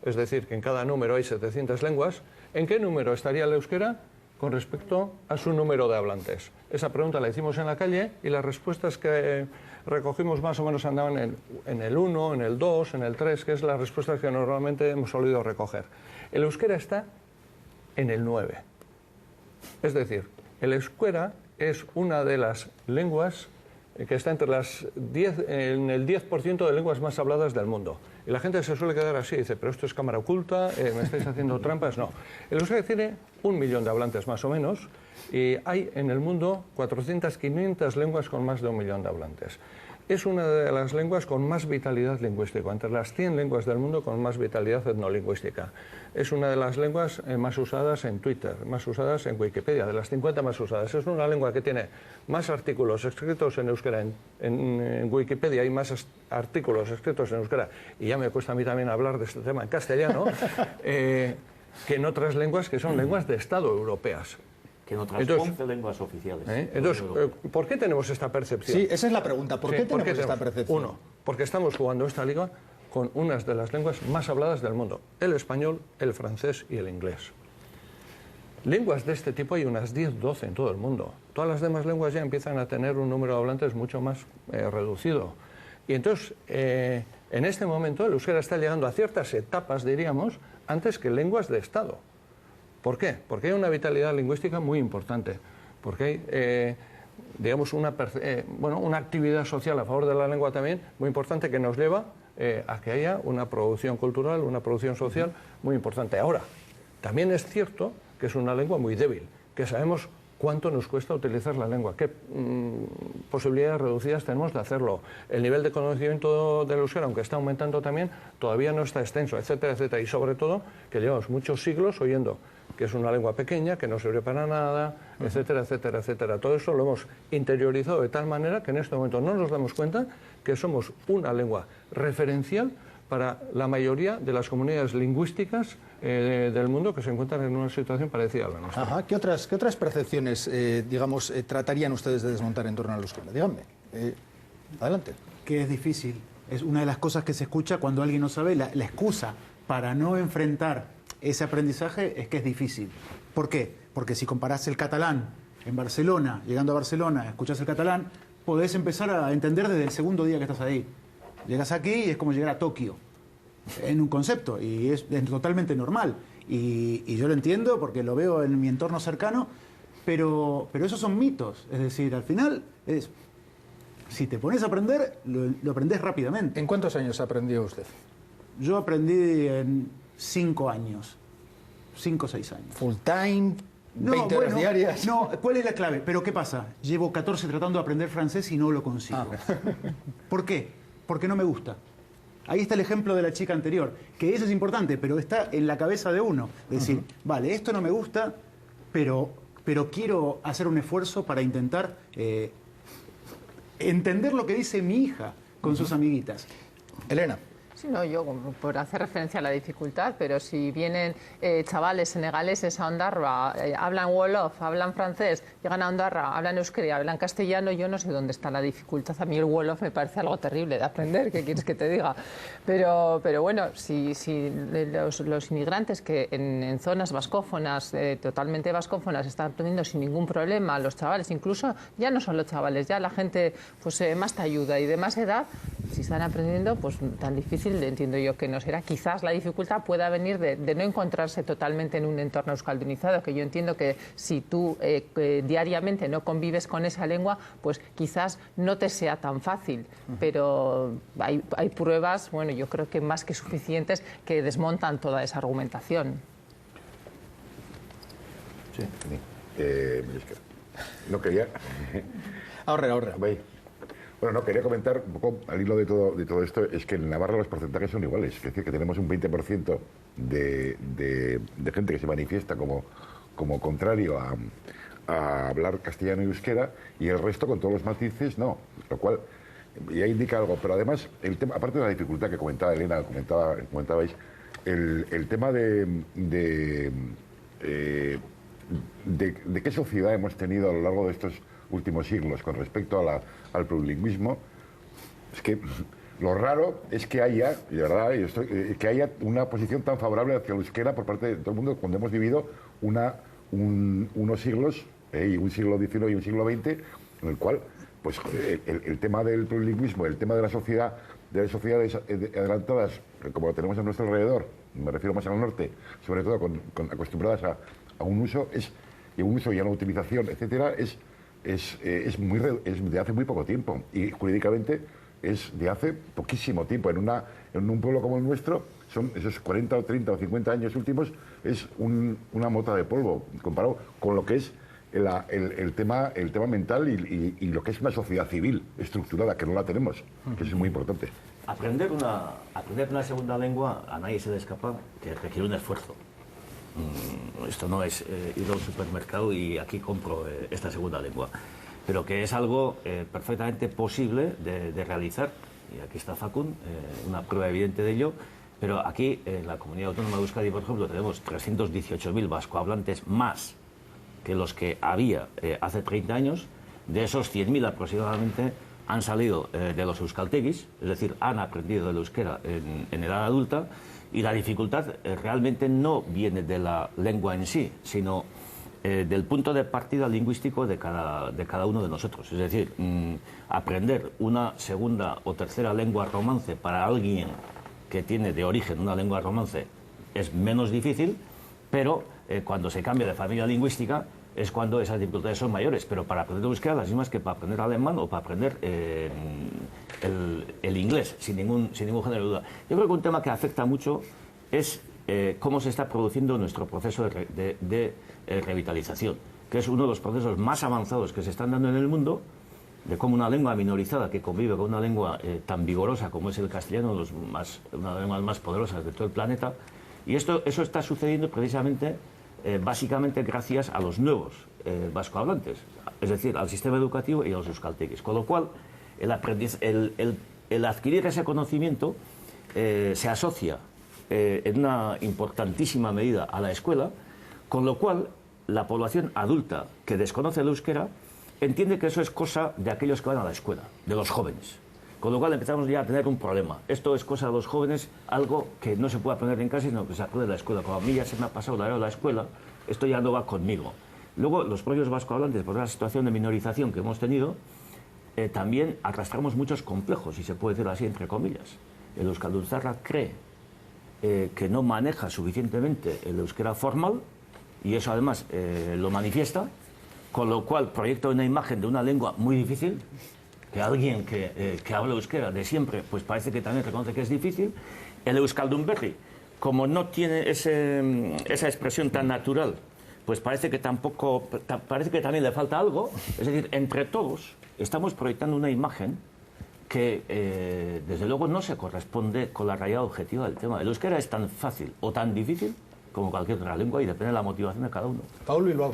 es decir, que en cada número hay 700 lenguas, ¿en qué número estaría el euskera con respecto a su número de hablantes? Esa pregunta la hicimos en la calle y las respuestas que recogimos más o menos andaban en el 1, en el 2, en el 3, que es las respuestas que normalmente hemos solido recoger. El euskera está en el 9. Es decir, el euskera es una de las lenguas que está entre en el 10% de lenguas más habladas del mundo. Y la gente se suele quedar así, dice, pero esto es cámara oculta, me estáis haciendo trampas. No. El euskera tiene 1 millón de hablantes más o menos, y hay en el mundo 400, 500 lenguas con más de 1 millón de hablantes. Es una de las lenguas con más vitalidad lingüística, entre las 100 lenguas del mundo con más vitalidad etnolingüística. Es una de las lenguas más usadas en Twitter, más usadas en Wikipedia, de las 50 más usadas. Es una lengua que tiene más artículos escritos en euskera en Wikipedia, hay más artículos escritos en euskera, y ya me cuesta a mí también hablar de este tema en castellano, que en otras lenguas que son lenguas de Estado europeas. Que en otras 11 lenguas oficiales. Entonces, ¿por qué tenemos esta percepción? Sí, esa es la pregunta. ¿Por qué tenemos esta percepción? Uno, porque estamos jugando esta liga con unas de las lenguas más habladas del mundo. El español, el francés y el inglés. Lenguas de este tipo hay unas 10, 12 en todo el mundo. Todas las demás lenguas ya empiezan a tener un número de hablantes mucho más reducido. Y entonces, en este momento, el euskera está llegando a ciertas etapas, diríamos, antes que lenguas de Estado. ¿Por qué? Porque hay una vitalidad lingüística muy importante, porque hay, digamos, una actividad social a favor de la lengua también muy importante, que nos lleva a que haya una producción cultural, una producción social muy importante. Ahora, también es cierto que es una lengua muy débil, que sabemos cuánto nos cuesta utilizar la lengua, qué posibilidades reducidas tenemos de hacerlo. El nivel de conocimiento del euskera, aunque está aumentando también, todavía no está extenso, etcétera, etcétera. Y sobre todo, que llevamos muchos siglos oyendo que es una lengua pequeña, que no sirve para nada, etcétera, etcétera, etcétera. Todo eso lo hemos interiorizado de tal manera que en este momento no nos damos cuenta que somos una lengua referencial para la mayoría de las comunidades lingüísticas del mundo que se encuentran en una situación parecida a la nuestra. Ajá. ¿Qué otras percepciones, tratarían ustedes de desmontar en torno al euskera? Díganme. Adelante. Que es difícil. Es una de las cosas que se escucha cuando alguien no sabe. La excusa para no enfrentar ese aprendizaje es que es difícil. ¿Por qué? Porque si comparás el catalán en Barcelona, llegando a Barcelona, escuchás el catalán, podés empezar a entender desde el segundo día que estás ahí. Llegas aquí y es como llegar a Tokio, en un concepto, y es totalmente normal. Y yo lo entiendo porque lo veo en mi entorno cercano, pero esos son mitos. Es decir, al final, si te pones a aprender, lo aprendes rápidamente. ¿En cuántos años aprendió usted? Yo aprendí en 5 años, 5 o 6 años. ¿Full time? 20 horas diarias. No, ¿cuál es la clave? Pero ¿qué pasa? Llevo 14 tratando de aprender francés y no lo consigo. ¿Por qué? Porque no me gusta. Ahí está el ejemplo de la chica anterior, que eso es importante, pero está en la cabeza de uno. Es decir, vale, esto no me gusta, pero quiero hacer un esfuerzo para intentar entender lo que dice mi hija con sus amiguitas. Elena. Sí, no, yo por hacer referencia a la dificultad, pero si vienen chavales senegaleses a Ondarroa, hablan Wolof, hablan francés, llegan a Ondarroa, hablan euskera, hablan castellano, yo no sé dónde está la dificultad. A mí el Wolof me parece algo terrible de aprender, ¿qué quieres que te diga? Pero bueno, si los inmigrantes que en zonas vascófonas, totalmente vascófonas, están aprendiendo sin ningún problema, los chavales, incluso ya no son los chavales, ya la gente pues más te ayuda y de más edad, si están aprendiendo, pues tan difícil entiendo yo que no será. Quizás la dificultad pueda venir de no encontrarse totalmente en un entorno euskaldunizado, que yo entiendo que si tú diariamente no convives con esa lengua, pues quizás no te sea tan fácil, pero hay pruebas, bueno, yo creo que más que suficientes, que desmontan toda esa argumentación. Sí. No quería... Ahorra. Bueno, no, quería comentar un poco al hilo de todo esto, es que en Navarra los porcentajes son iguales, es decir, que tenemos un 20% de gente que se manifiesta como contrario a hablar castellano y euskera, y el resto, con todos los matices, no, lo cual ya indica algo. Pero además, el tema, aparte de la dificultad que comentaba Elena, comentabais, el tema de qué sociedad hemos tenido a lo largo de estos últimos siglos con respecto al plurilingüismo, es que lo raro es que haya, de verdad, que haya una posición tan favorable hacia el euskera por parte de todo el mundo cuando hemos vivido unos siglos, y un siglo XIX y un siglo XX, en el cual pues el tema del plurilingüismo, el tema de las sociedades adelantadas, como lo tenemos a nuestro alrededor, me refiero más al norte, sobre todo acostumbradas a un uso, y a una utilización, etcétera, es de hace muy poco tiempo, y jurídicamente es de hace poquísimo tiempo. En un pueblo como el nuestro, son esos 40 o 30 o 50 años últimos, es una mota de polvo comparado con lo que es el tema mental y lo que es una sociedad civil estructurada, que no la tenemos, que eso es muy importante. Aprender una segunda lengua, a nadie se le escapa, que requiere un esfuerzo. Esto no es ir a un supermercado y aquí compro esta segunda lengua, pero que es algo perfectamente posible de realizar, y aquí está Facun, una prueba evidente de ello. Pero aquí, en la Comunidad Autónoma de Euskadi, por ejemplo, tenemos 318.000 vascohablantes más que los que había hace 30 años. De esos, 100.000 aproximadamente han salido de los euskaltegis, es decir, han aprendido el euskera en edad adulta, y la dificultad realmente no viene de la lengua en sí, sino del punto de partida lingüístico de cada uno de nosotros. Es decir, aprender una segunda o tercera lengua romance para alguien que tiene de origen una lengua romance es menos difícil, pero cuando se cambia de familia lingüística es cuando esas dificultades son mayores. Pero para aprender euskera, las mismas que para aprender alemán o para aprender el inglés, sin ningún género de duda. Yo creo que un tema que afecta mucho es cómo se está produciendo nuestro proceso de revitalización, que es uno de los procesos más avanzados que se están dando en el mundo, de cómo una lengua minorizada que convive con una lengua tan vigorosa como es el castellano, una de las lenguas más poderosas de todo el planeta, y eso está sucediendo precisamente, básicamente gracias a los nuevos vascohablantes, es decir, al sistema educativo y a los euskaltegis, con lo cual el adquirir ese conocimiento se asocia en una importantísima medida a la escuela, con lo cual la población adulta que desconoce el euskera entiende que eso es cosa de aquellos que van a la escuela, de los jóvenes. Con lo cual empezamos ya a tener un problema. Esto es cosa de los jóvenes, algo que no se puede aprender en casa, sino que se aprende en la escuela. Como a mí ya se me ha pasado la hora de la escuela, esto ya no va conmigo. Luego, los propios vascohablantes, por la situación de minorización que hemos tenido, también arrastramos muchos complejos, si se puede decir así, entre comillas. El euskaldunzarra cree que no maneja suficientemente el euskera formal, y eso además lo manifiesta, con lo cual proyecta una imagen de una lengua muy difícil, que alguien que habla euskera de siempre, pues parece que también reconoce que es difícil. El euskaldunberri, como no tiene esa expresión tan natural, pues parece que también le falta algo. Es decir, entre todos estamos proyectando una imagen que desde luego no se corresponde con la realidad objetiva del tema. El euskera es tan fácil o tan difícil como cualquier otra lengua, y depende de la motivación de cada uno. Paulo Bilbao.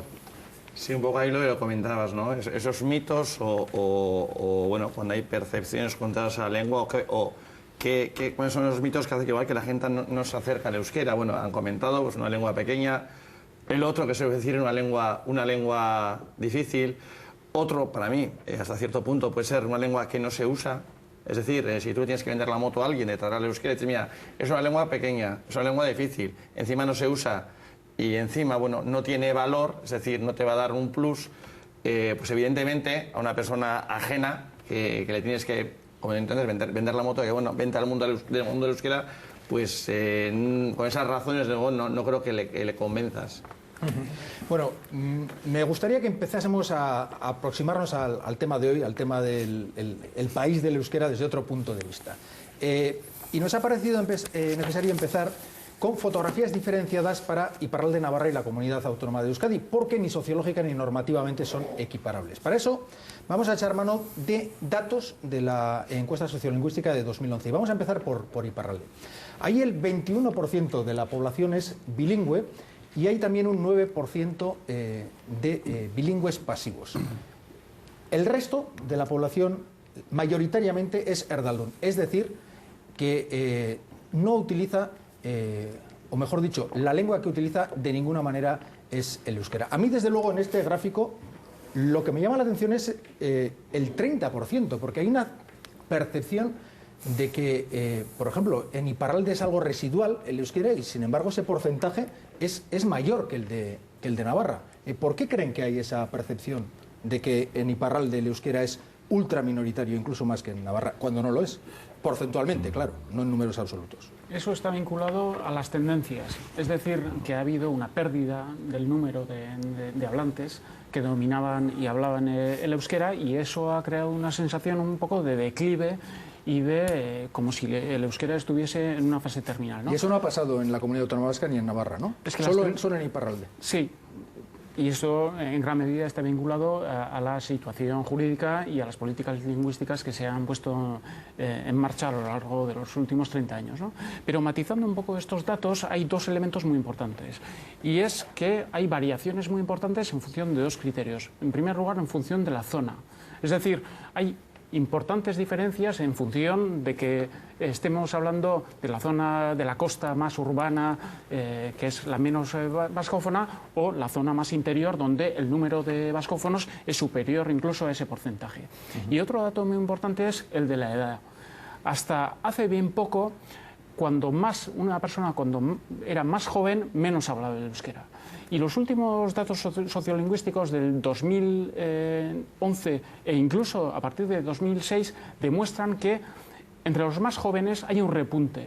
Sí, un poco ahí lo que comentabas, ¿no? Esos mitos o bueno, cuando hay percepciones contra esa lengua, ¿cuáles son los mitos que hacen que la gente no se acerca al euskera? Bueno, han comentado, pues una lengua pequeña, el otro que se suele decir una lengua difícil, otro, para mí, hasta cierto punto, puede ser una lengua que no se usa. Es decir, si tú tienes que vender la moto a alguien, de tratar al euskera, y dices, mira, es una lengua pequeña, es una lengua difícil, encima no se usa, y encima, bueno, no tiene valor, es decir, no te va a dar un plus, pues evidentemente a una persona ajena que le tienes que como entonces vender la moto, que bueno, vente al mundo del euskera, pues con esas razones no creo que le convenzas. Bueno, me gustaría que empezásemos a aproximarnos al tema de hoy, al tema del el país del euskera desde otro punto de vista. Y nos ha parecido necesario empezar con fotografías diferenciadas para Iparralde, Navarra y la Comunidad Autónoma de Euskadi, porque ni sociológica ni normativamente son equiparables. Para eso vamos a echar mano de datos de la encuesta sociolingüística de 2011. Y vamos a empezar por Iparralde. Ahí el 21% de la población es bilingüe y hay también un 9% de bilingües pasivos. El resto de la población mayoritariamente es erdaldún, es decir, que no utiliza, o mejor dicho, la lengua que utiliza de ninguna manera es el euskera. A mí, desde luego, en este gráfico, lo que me llama la atención es el 30%, porque hay una percepción de que, por ejemplo, en Iparralde es algo residual el euskera y, sin embargo, ese porcentaje es mayor que el de Navarra. ¿Por qué creen que hay esa percepción de que en Iparralde el euskera es ultra minoritario, incluso más que en Navarra, cuando no lo es? Porcentualmente, claro, no en números absolutos. Eso está vinculado a las tendencias, es decir, que ha habido una pérdida del número de hablantes que dominaban y hablaban el euskera, y eso ha creado una sensación un poco de declive y de como si el euskera estuviese en una fase terminal, ¿no? Y eso no ha pasado en la Comunidad Autónoma Vasca ni en Navarra, ¿no? Es que solo en Iparralde. Sí. Y eso en gran medida está vinculado a la situación jurídica y a las políticas lingüísticas que se han puesto en marcha a lo largo de los últimos 30 años, ¿no? Pero matizando un poco estos datos, hay dos elementos muy importantes. Y es que hay variaciones muy importantes en función de dos criterios. En primer lugar, en función de la zona. Es decir, hay importantes diferencias en función de que estemos hablando de la zona de la costa más urbana, que es la menos vascófona, o la zona más interior, donde el número de vascófonos es superior incluso a ese porcentaje. Y otro dato muy importante es el de la edad. Hasta hace bien poco, una persona cuando era más joven, menos hablaba el euskera. Y los últimos datos sociolingüísticos del 2011 e incluso a partir de 2006 demuestran que entre los más jóvenes hay un repunte.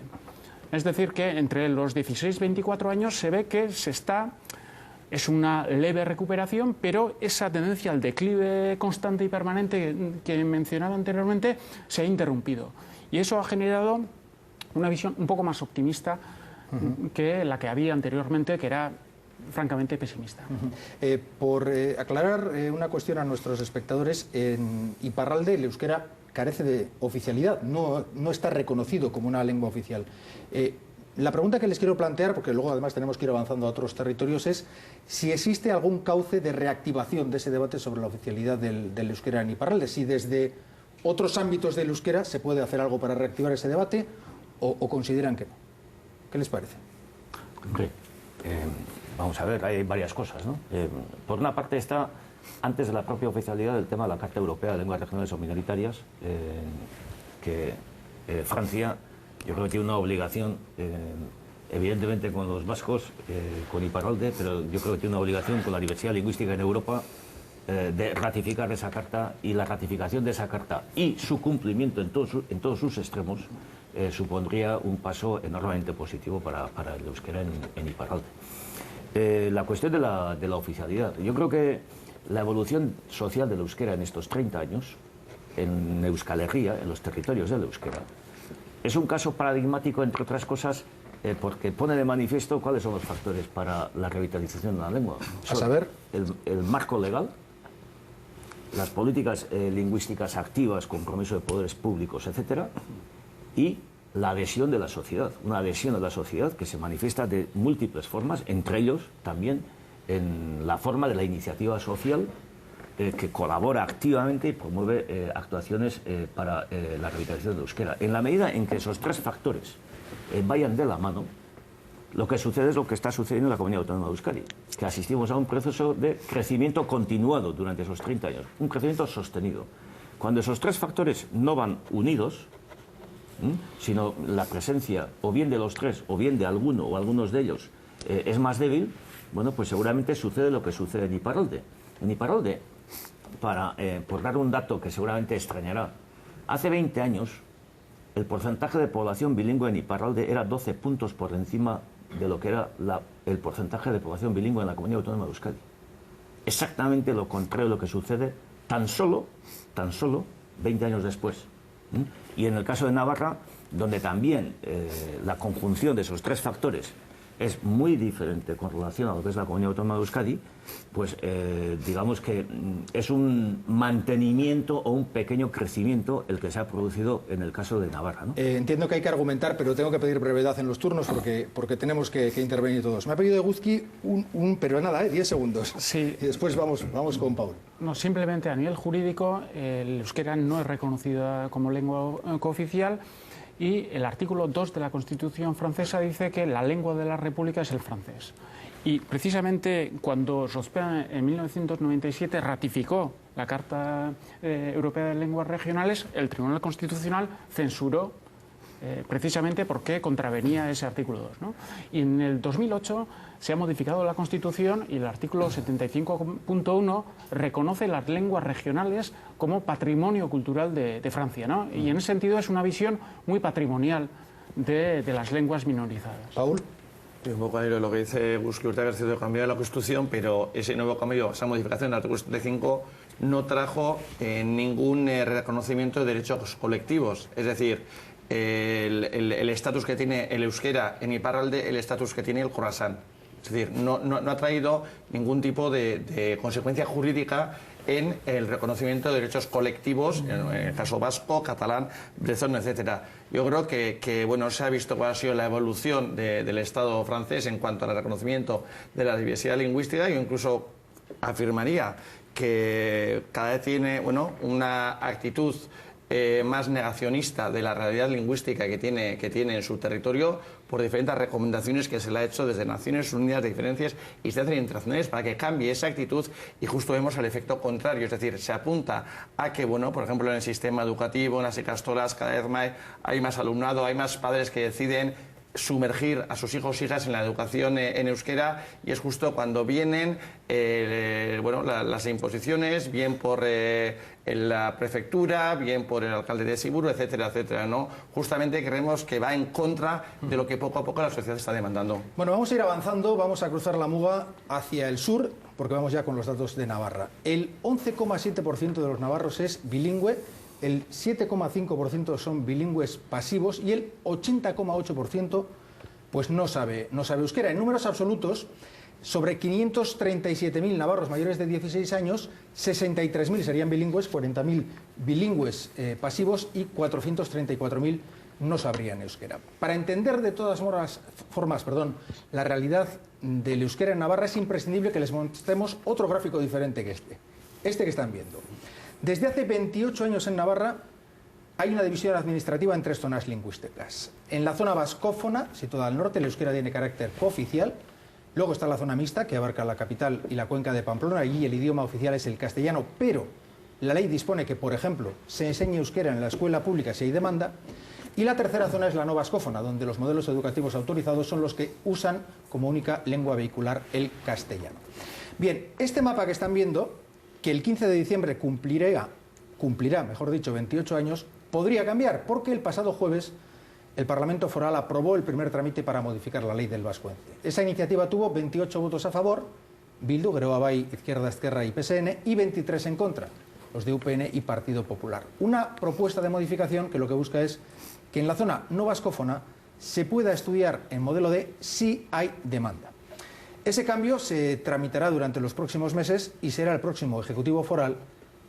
Es decir, que entre los 16 y 24 años se ve que es una leve recuperación, pero esa tendencia al declive constante y permanente que mencionaba anteriormente se ha interrumpido. Y eso ha generado una visión un poco más optimista que la que había anteriormente, que era francamente pesimista. Por aclarar una cuestión a nuestros espectadores, en Iparralde el euskera carece de oficialidad, no está reconocido como una lengua oficial. La pregunta que les quiero plantear, porque luego además tenemos que ir avanzando a otros territorios, es si existe algún cauce de reactivación de ese debate sobre la oficialidad del euskera en Iparralde, si desde otros ámbitos del euskera se puede hacer algo para reactivar ese debate o consideran que no. ¿Qué les parece? Hombre, vamos a ver, hay varias cosas, ¿no? Por una parte está, antes de la propia oficialidad, el tema de la Carta Europea de Lenguas Regionales o Minoritarias, que Francia, yo creo que tiene una obligación, evidentemente con los vascos, con Iparralde, pero yo creo que tiene una obligación con la diversidad lingüística en Europa de ratificar esa carta, y la ratificación de esa carta y su cumplimiento en todos sus extremos supondría un paso enormemente positivo para el euskera en Iparralde. La cuestión de la oficialidad. Yo creo que la evolución social del euskera en estos 30 años, en Euskal Herria, en los territorios del euskera, es un caso paradigmático, entre otras cosas, porque pone de manifiesto cuáles son los factores para la revitalización de la lengua. A saber, el marco legal, las políticas lingüísticas activas, compromiso de poderes públicos, etcétera, y la adhesión de la sociedad, una adhesión de la sociedad que se manifiesta de múltiples formas, entre ellos también en la forma de la iniciativa social que colabora activamente y promueve actuaciones para la revitalización de euskera. En la medida en que esos tres factores vayan de la mano, lo que sucede es lo que está sucediendo en la Comunidad Autónoma de Euskadi, que asistimos a un proceso de crecimiento continuado durante esos 30 años, un crecimiento sostenido. Cuando esos tres factores no van unidos, sino la presencia o bien de los tres o bien de alguno o algunos de ellos es más débil, bueno, pues seguramente sucede lo que sucede en Iparralde. En Iparralde, por dar un dato que seguramente extrañará Hace 20 años, el porcentaje de población bilingüe en Iparralde era 12 puntos por encima de lo que era el porcentaje de población bilingüe en la Comunidad Autónoma de Euskadi. Exactamente lo contrario de lo que sucede tan solo 20 años después. Y en el caso de Navarra, donde también la conjunción de esos tres factores es muy diferente con relación a lo que es la Comunidad Autónoma de Euskadi, pues digamos que es un mantenimiento o un pequeño crecimiento el que se ha producido en el caso de Navarra, ¿no? Entiendo que hay que argumentar, pero tengo que pedir brevedad en los turnos porque tenemos que intervenir todos. Me ha pedido Eguzki pero nada, 10 segundos. Sí. Y después vamos con Paul. No, simplemente a nivel jurídico, el euskera no es reconocida como lengua cooficial. Y el artículo 2 de la Constitución francesa dice que la lengua de la República es el francés. Y precisamente cuando Jospin en 1997 ratificó la Carta Europea de Lenguas Regionales, el Tribunal Constitucional censuró precisamente porque contravenía ese artículo 2, ¿no? Y en el 2008 se ha modificado la Constitución y el artículo 75.1 reconoce las lenguas regionales como patrimonio cultural de Francia, ¿no? Y en ese sentido es una visión muy patrimonial de las lenguas minorizadas. Paul. Un poco ahí lo que dice Eguzki Urteaga, es cierto, cambio de la Constitución, pero ese nuevo cambio, esa modificación del artículo 75 no trajo ningún reconocimiento de derechos colectivos. Es decir, el estatus que tiene el euskera en Iparralde, el estatus que tiene el Khorasan. Es decir, no ha traído ningún tipo de consecuencia jurídica en el reconocimiento de derechos colectivos, en el caso vasco, catalán, brezón, etcétera. Yo creo que bueno, se ha visto cuál ha sido la evolución del Estado francés en cuanto al reconocimiento de la diversidad lingüística. Yo incluso afirmaría que cada vez tiene una actitud más negacionista de la realidad lingüística que tiene en su territorio por diferentes recomendaciones que se le ha hecho desde Naciones Unidas de diferentes instancias internacionales para que cambie esa actitud, y justo vemos el efecto contrario. Es decir, se apunta a que, por ejemplo, en el sistema educativo, en las ikastolas, cada vez hay más alumnado, hay más padres que deciden sumergir a sus hijos e hijas en la educación en euskera, y es justo cuando vienen las imposiciones, bien por la prefectura, bien por el alcalde de Siburu, etcétera, etcétera, ¿no? Justamente creemos que va en contra de lo que poco a poco la sociedad está demandando. Bueno, vamos a ir avanzando, vamos a cruzar la Muga hacia el sur, porque vamos ya con los datos de Navarra. El 11,7% de los navarros es bilingüe, el 7,5% son bilingües pasivos y el 80,8% pues no sabe euskera. En números absolutos, sobre 537.000 navarros mayores de 16 años, 63.000 serían bilingües, 40.000 bilingües pasivos y 434.000 no sabrían euskera. Para entender de todas formas, la realidad del euskera en Navarra, es imprescindible que les mostremos otro gráfico diferente que este que están viendo. Desde hace 28 años en Navarra hay una división administrativa en tres zonas lingüísticas. En la zona vascófona, situada al norte, el euskera tiene carácter cooficial. Luego está la zona mixta, que abarca la capital y la cuenca de Pamplona. Allí el idioma oficial es el castellano, pero la ley dispone que, por ejemplo, se enseñe euskera en la escuela pública si hay demanda. Y la tercera zona es la no vascófona, donde los modelos educativos autorizados son los que usan como única lengua vehicular el castellano. Bien, este mapa que están viendo, que el 15 de diciembre cumplirá, 28 años, podría cambiar, porque el pasado jueves el Parlamento Foral aprobó el primer trámite para modificar la ley del vascuence. Esa iniciativa tuvo 28 votos a favor, Bildu, Geroa Bai, Izquierda Ezkerra y PSN, y 23 en contra, los de UPN y Partido Popular. Una propuesta de modificación que lo que busca es que en la zona no vascófona se pueda estudiar en modelo D si hay demanda. Ese cambio se tramitará durante los próximos meses y será el próximo Ejecutivo Foral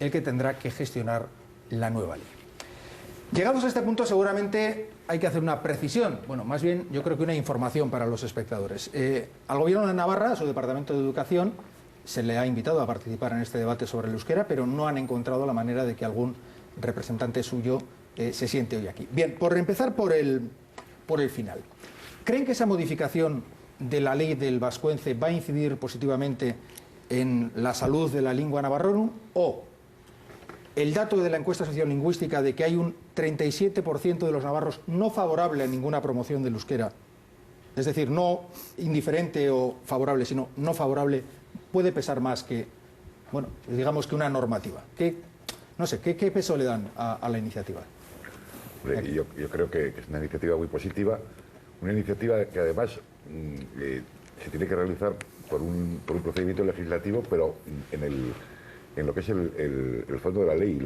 el que tendrá que gestionar la nueva ley. Llegados a este punto, seguramente hay que hacer una precisión, más bien yo creo que una información para los espectadores. Al Gobierno de Navarra, a su Departamento de Educación, se le ha invitado a participar en este debate sobre el euskera, pero no han encontrado la manera de que algún representante suyo se siente hoy aquí. Bien, por empezar por el final. ¿Creen que esa modificación de la ley del vascuence va a incidir positivamente en la salud de la lengua navarronum, o el dato de la encuesta sociolingüística de que hay un 37% de los navarros no favorable a ninguna promoción del euskera, es decir, no indiferente o favorable, sino no favorable, puede pesar más que, digamos que una normativa? ¿Qué No sé, ¿qué peso le dan a la iniciativa? Yo creo que es una iniciativa muy positiva, una iniciativa que además se tiene que realizar por un procedimiento legislativo, pero en lo que es el fondo de la ley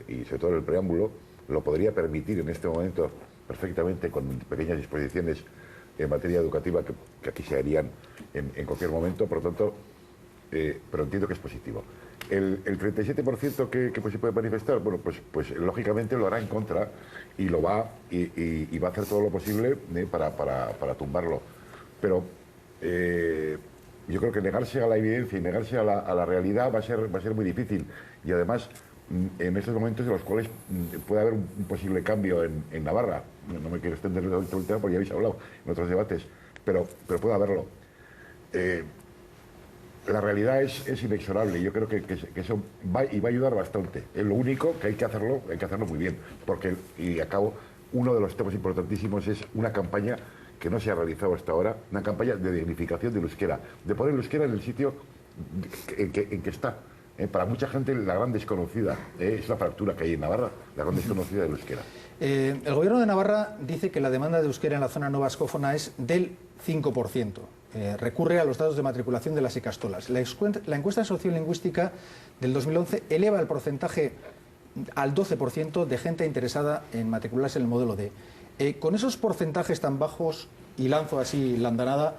y sobre todo el preámbulo, lo podría permitir en este momento perfectamente con pequeñas disposiciones en materia educativa que aquí se harían en cualquier momento, por lo tanto, pero entiendo que es positivo. El 37% que pues, se puede manifestar, bueno, pues lógicamente lo hará en contra y va a hacer todo lo posible para tumbarlo. Pero yo creo que negarse a la evidencia y negarse a la realidad va a ser muy difícil. Y además, en estos momentos en los cuales puede haber un posible cambio en Navarra, no me quiero extender el tema porque ya habéis hablado en otros debates, pero puede haberlo. La realidad es inexorable. Yo creo que eso va a ayudar bastante. Es lo único que hay que hacerlo muy bien. Porque, y acabo, uno de los temas importantísimos es una campaña que no se ha realizado hasta ahora, una campaña de dignificación del euskera, de poner el euskera en el sitio en que está. Para mucha gente la gran desconocida es la fractura que hay en Navarra, la gran desconocida del euskera. El gobierno de Navarra dice que la demanda de euskera en la zona no vascófona es del 5%. Recurre a los datos de matriculación de las ikastolas. La encuesta sociolingüística del 2011 eleva el porcentaje al 12% de gente interesada en matricularse en el modelo D. Con esos porcentajes tan bajos, y lanzo así la andanada,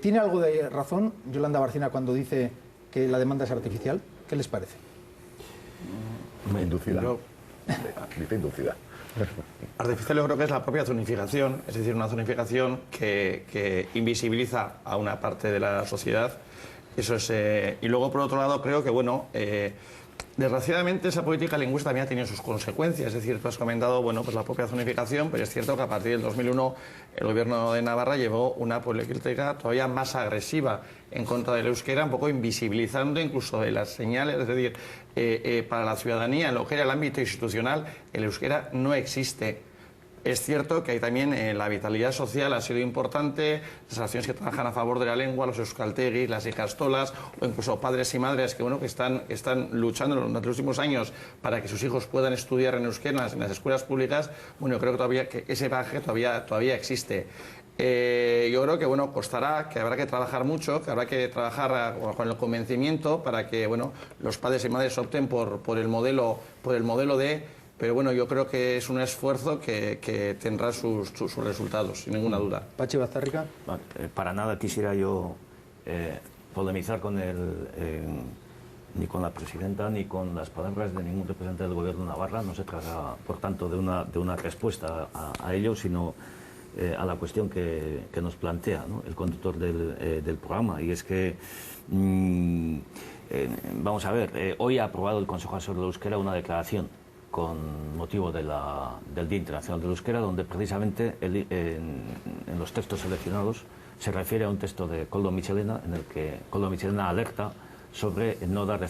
¿tiene algo de razón Yolanda Barcina cuando dice que la demanda es artificial? ¿Qué les parece? Inducida. Dice inducida. Artificial yo creo que es la propia zonificación, es decir, una zonificación que invisibiliza a una parte de la sociedad. Eso es, y luego, por otro lado, creo que, bueno, desgraciadamente esa política lingüística también ha tenido sus consecuencias. Es decir, tú has comentado, bueno, pues la propia zonificación, pero es cierto que a partir del 2001 el gobierno de Navarra llevó una política todavía más agresiva en contra del euskera, un poco invisibilizando incluso de las señales, es decir, para la ciudadanía, en lo que era el ámbito institucional, el euskera no existe. Es cierto que hay también la vitalidad social ha sido importante, las asociaciones que trabajan a favor de la lengua, los euskaltegis, las ikastolas, o incluso padres y madres que, bueno, que están luchando durante los últimos años para que sus hijos puedan estudiar en euskera en las escuelas públicas. Bueno, yo creo que ese bagaje todavía existe. Yo creo que, bueno, costará, que habrá que trabajar mucho, que habrá que trabajar con el convencimiento para que, bueno, los padres y madres opten por el modelo D. Pero bueno, yo creo que es un esfuerzo que tendrá sus resultados, sin ninguna duda. Pachi Baztarrika. Para nada quisiera yo polemizar con ni con la presidenta ni con las palabras de ningún representante del gobierno de Navarra. No se trata, por tanto, de una respuesta a ello, sino a la cuestión que nos plantea, ¿no?, el conductor del programa. Y es que, vamos a ver, hoy ha aprobado el Consejo Asesor del Euskera una declaración con motivo del Día Internacional del Euskera, donde precisamente en los textos seleccionados se refiere a un texto de Koldo Michelena, en el que Koldo Michelena alerta sobre no dar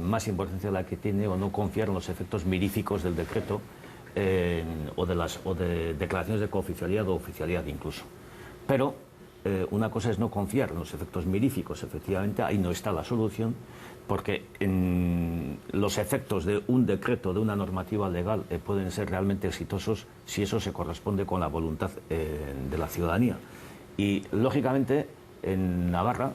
más importancia a la que tiene o no confiar en los efectos miríficos del decreto o de declaraciones de cooficialidad o oficialidad incluso. Pero una cosa es no confiar en los efectos miríficos, efectivamente, ahí no está la solución, porque los efectos de un decreto, de una normativa legal, pueden ser realmente exitosos si eso se corresponde con la voluntad de la ciudadanía. Y, lógicamente, en Navarra,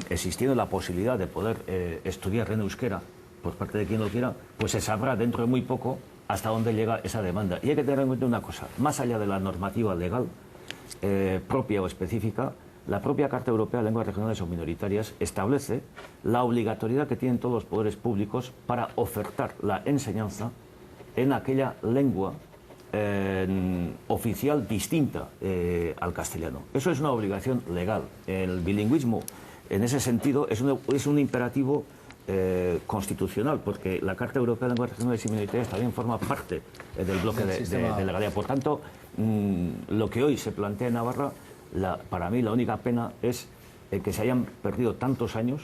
existiendo la posibilidad de poder estudiar en euskera por parte de quien lo quiera, pues se sabrá dentro de muy poco hasta dónde llega esa demanda. Y hay que tener en cuenta una cosa, más allá de la normativa legal propia o específica, la propia Carta Europea de Lenguas Regionales o Minoritarias establece la obligatoriedad que tienen todos los poderes públicos para ofertar la enseñanza en aquella lengua oficial distinta al castellano. Eso es una obligación legal. El bilingüismo, en ese sentido, es un imperativo constitucional, porque la Carta Europea de Lenguas Regionales y Minoritarias también forma parte del bloque de legalidad. Por tanto, lo que hoy se plantea en Navarra, para mí la única pena es que se hayan perdido tantos años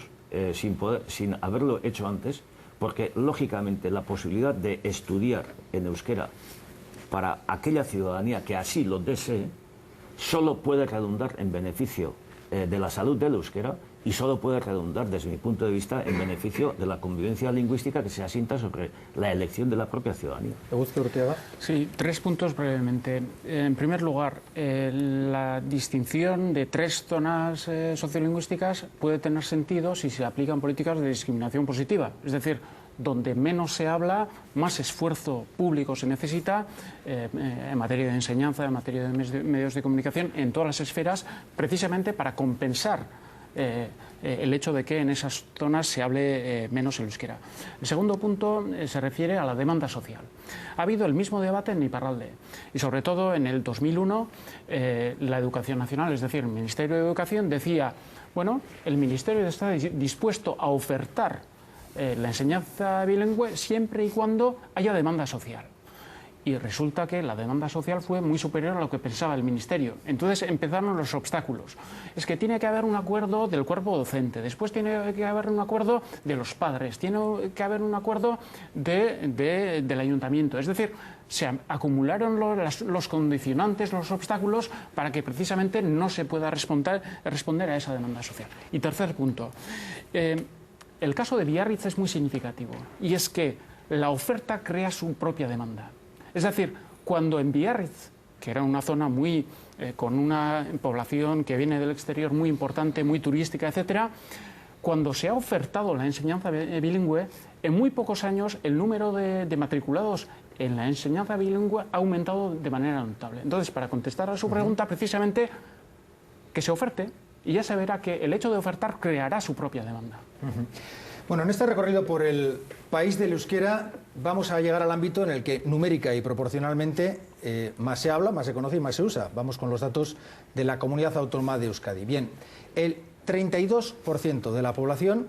sin haberlo hecho antes, porque lógicamente la posibilidad de estudiar en euskera para aquella ciudadanía que así lo desee solo puede redundar en beneficio de la salud del euskera y solo puede redundar, desde mi punto de vista, en beneficio de la convivencia lingüística que se asienta sobre la elección de la propia ciudadanía. Agustín Urteaga. Sí, 3 puntos brevemente. En primer lugar, la distinción de 3 zonas sociolingüísticas puede tener sentido si se aplican políticas de discriminación positiva, es decir, donde menos se habla, más esfuerzo público se necesita en materia de enseñanza, en materia de medios de comunicación, en todas las esferas, precisamente para compensar el hecho de que en esas zonas se hable menos el euskera. El segundo punto se refiere a la demanda social. Ha habido el mismo debate en Iparralde y sobre todo en el 2001 la Educación Nacional, es decir, el Ministerio de Educación decía, bueno, el Ministerio está dispuesto a ofertar la enseñanza bilingüe siempre y cuando haya demanda social. Y resulta que la demanda social fue muy superior a lo que pensaba el Ministerio. Entonces empezaron los obstáculos. Es que tiene que haber un acuerdo del cuerpo docente, después tiene que haber un acuerdo de los padres, tiene que haber un acuerdo del ayuntamiento. Es decir, se acumularon los condicionantes, los obstáculos, para que precisamente no se pueda responder a esa demanda social. Y tercer punto. El caso de Biarritz es muy significativo, y es que la oferta crea su propia demanda. Es decir, cuando en Biarritz, que era una zona con una población que viene del exterior muy importante, muy turística, etcétera, cuando se ha ofertado la enseñanza bilingüe, en muy pocos años el número de matriculados en la enseñanza bilingüe ha aumentado de manera notable. Entonces, para contestar a su pregunta, precisamente, que se oferte, y ya se verá que el hecho de ofertar creará su propia demanda. Bueno, en este recorrido por el país del euskera vamos a llegar al ámbito en el que numérica y proporcionalmente más se habla, más se conoce y más se usa. Vamos con los datos de la Comunidad Autónoma de Euskadi. Bien, el 32% de la población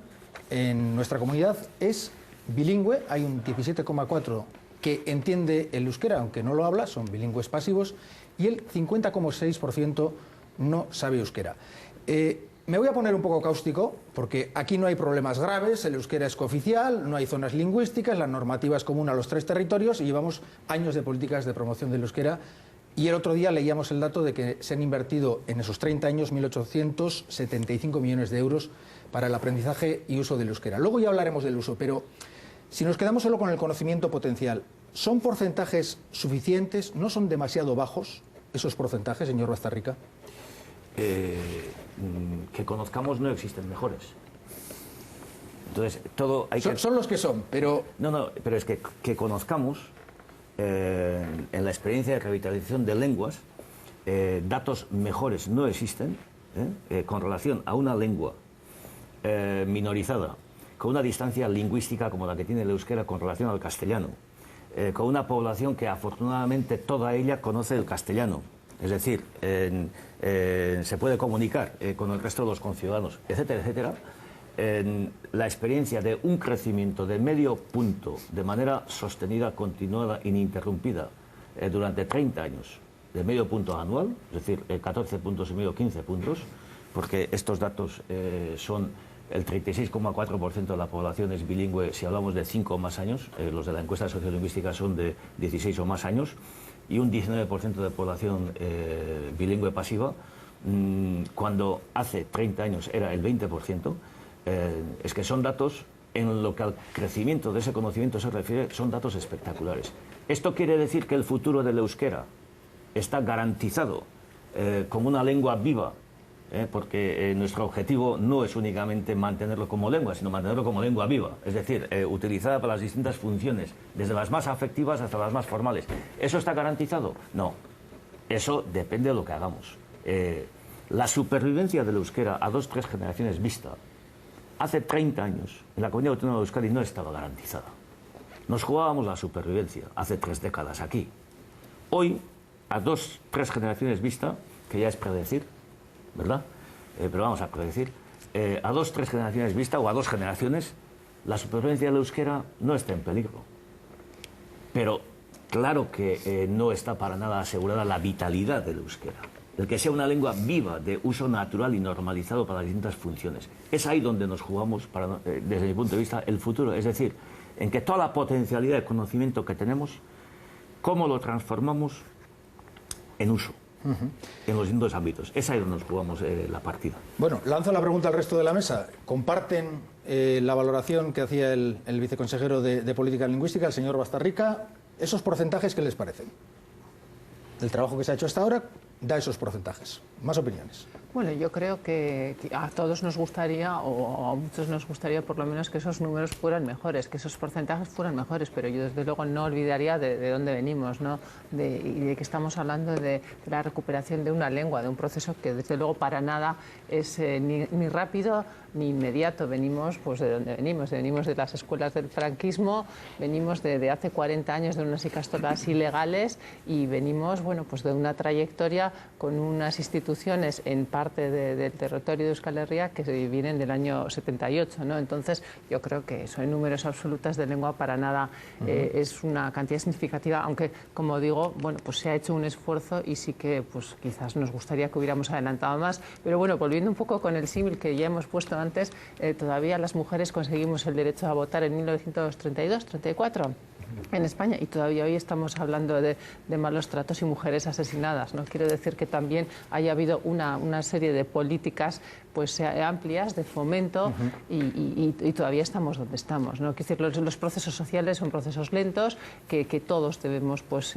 en nuestra comunidad es bilingüe, hay un 17,4% que entiende el euskera, aunque no lo habla, son bilingües pasivos, y el 50,6% no sabe euskera. Me voy a poner un poco cáustico, porque aquí no hay problemas graves, el euskera es cooficial, no hay zonas lingüísticas, la normativa es común a los 3 territorios y llevamos años de políticas de promoción del euskera. Y el otro día leíamos el dato de que se han invertido en esos 30 años 1.875 millones de euros para el aprendizaje y uso del euskera. Luego ya hablaremos del uso, pero si nos quedamos solo con el conocimiento potencial, ¿son porcentajes suficientes? ¿No son demasiado bajos esos porcentajes, señor Baztarrika? Que conozcamos no existen mejores. Entonces, todo hay son los que son, pero... No, pero es que conozcamos, en la experiencia de revitalización de lenguas, datos mejores no existen con relación a una lengua minorizada, con una distancia lingüística como la que tiene el euskera con relación al castellano, con una población que afortunadamente toda ella conoce el castellano. Es decir, se puede comunicar con el resto de los conciudadanos, etcétera, etcétera. La experiencia de un crecimiento de medio punto de manera sostenida, continuada, ininterrumpida durante 30 años, de medio punto anual, es decir, 14 puntos y medio, 15 puntos, porque estos datos son el 36,4% de la población es bilingüe si hablamos de 5 o más años, los de la encuesta sociolingüística son de 16 o más años, y un 19% de población bilingüe pasiva, cuando hace 30 años era el 20%, es que son datos, en lo que al crecimiento de ese conocimiento se refiere, son datos espectaculares. Esto quiere decir que el futuro del euskera está garantizado como una lengua viva, porque nuestro objetivo no es únicamente mantenerlo como lengua, sino mantenerlo como lengua viva, es decir, utilizada para las distintas funciones, desde las más afectivas hasta las más formales. ¿Eso está garantizado? No. Eso depende de lo que hagamos. La supervivencia del euskera a 2 o 3 generaciones vista, hace 30 años, en la Comunidad Autónoma de Euskadi no estaba garantizada. Nos jugábamos la supervivencia hace 3 décadas aquí. Hoy, a 2 o 3 generaciones vista, que ya es predecir, ¿verdad? Pero vamos a predecir, a 2 o 3 generaciones vista o a 2 generaciones, la supervivencia del euskera no está en peligro. Pero claro que no está para nada asegurada la vitalidad del euskera. El que sea una lengua viva, de uso natural y normalizado para las distintas funciones. Es ahí donde nos jugamos, desde mi punto de vista, el futuro. Es decir, en que toda la potencialidad de conocimiento que tenemos, cómo lo transformamos en uso. en los distintos ámbitos. Es ahí donde nos jugamos la partida. Bueno, lanzo la pregunta al resto de la mesa. ¿Comparten la valoración que hacía el viceconsejero de Política Lingüística, el señor Bastarrica? ¿Esos porcentajes qué les parecen? El trabajo que se ha hecho hasta ahora da esos porcentajes. Más opiniones. Bueno, yo creo que a todos nos gustaría, o a muchos nos gustaría por lo menos que esos números fueran mejores, que esos porcentajes fueran mejores, pero yo desde luego no olvidaría de dónde venimos, ¿no? Y de que estamos hablando de la recuperación de una lengua, de un proceso que desde luego para nada es ni rápido ni inmediato. Venimos pues de dónde venimos de las escuelas del franquismo, venimos de hace 40 años de unas ikastolas ilegales y venimos pues de una trayectoria con unas instituciones en parte del territorio de Euskal Herria que vienen del año 78, ¿no? Entonces yo creo que eso en números absolutos de lengua para nada es una cantidad significativa, aunque como digo, pues se ha hecho un esfuerzo y sí que pues quizás nos gustaría que hubiéramos adelantado más, pero bueno, volviendo un poco con el símil que ya hemos puesto antes, todavía las mujeres conseguimos el derecho a votar en 1932-34 en España y todavía hoy estamos hablando de malos tratos y mujeres asesinadas, ¿no? Quiero decir que también haya habido una serie de políticas pues amplias de fomento y todavía estamos donde estamos, ¿no? Quiero decir, los procesos sociales son procesos lentos que todos debemos pues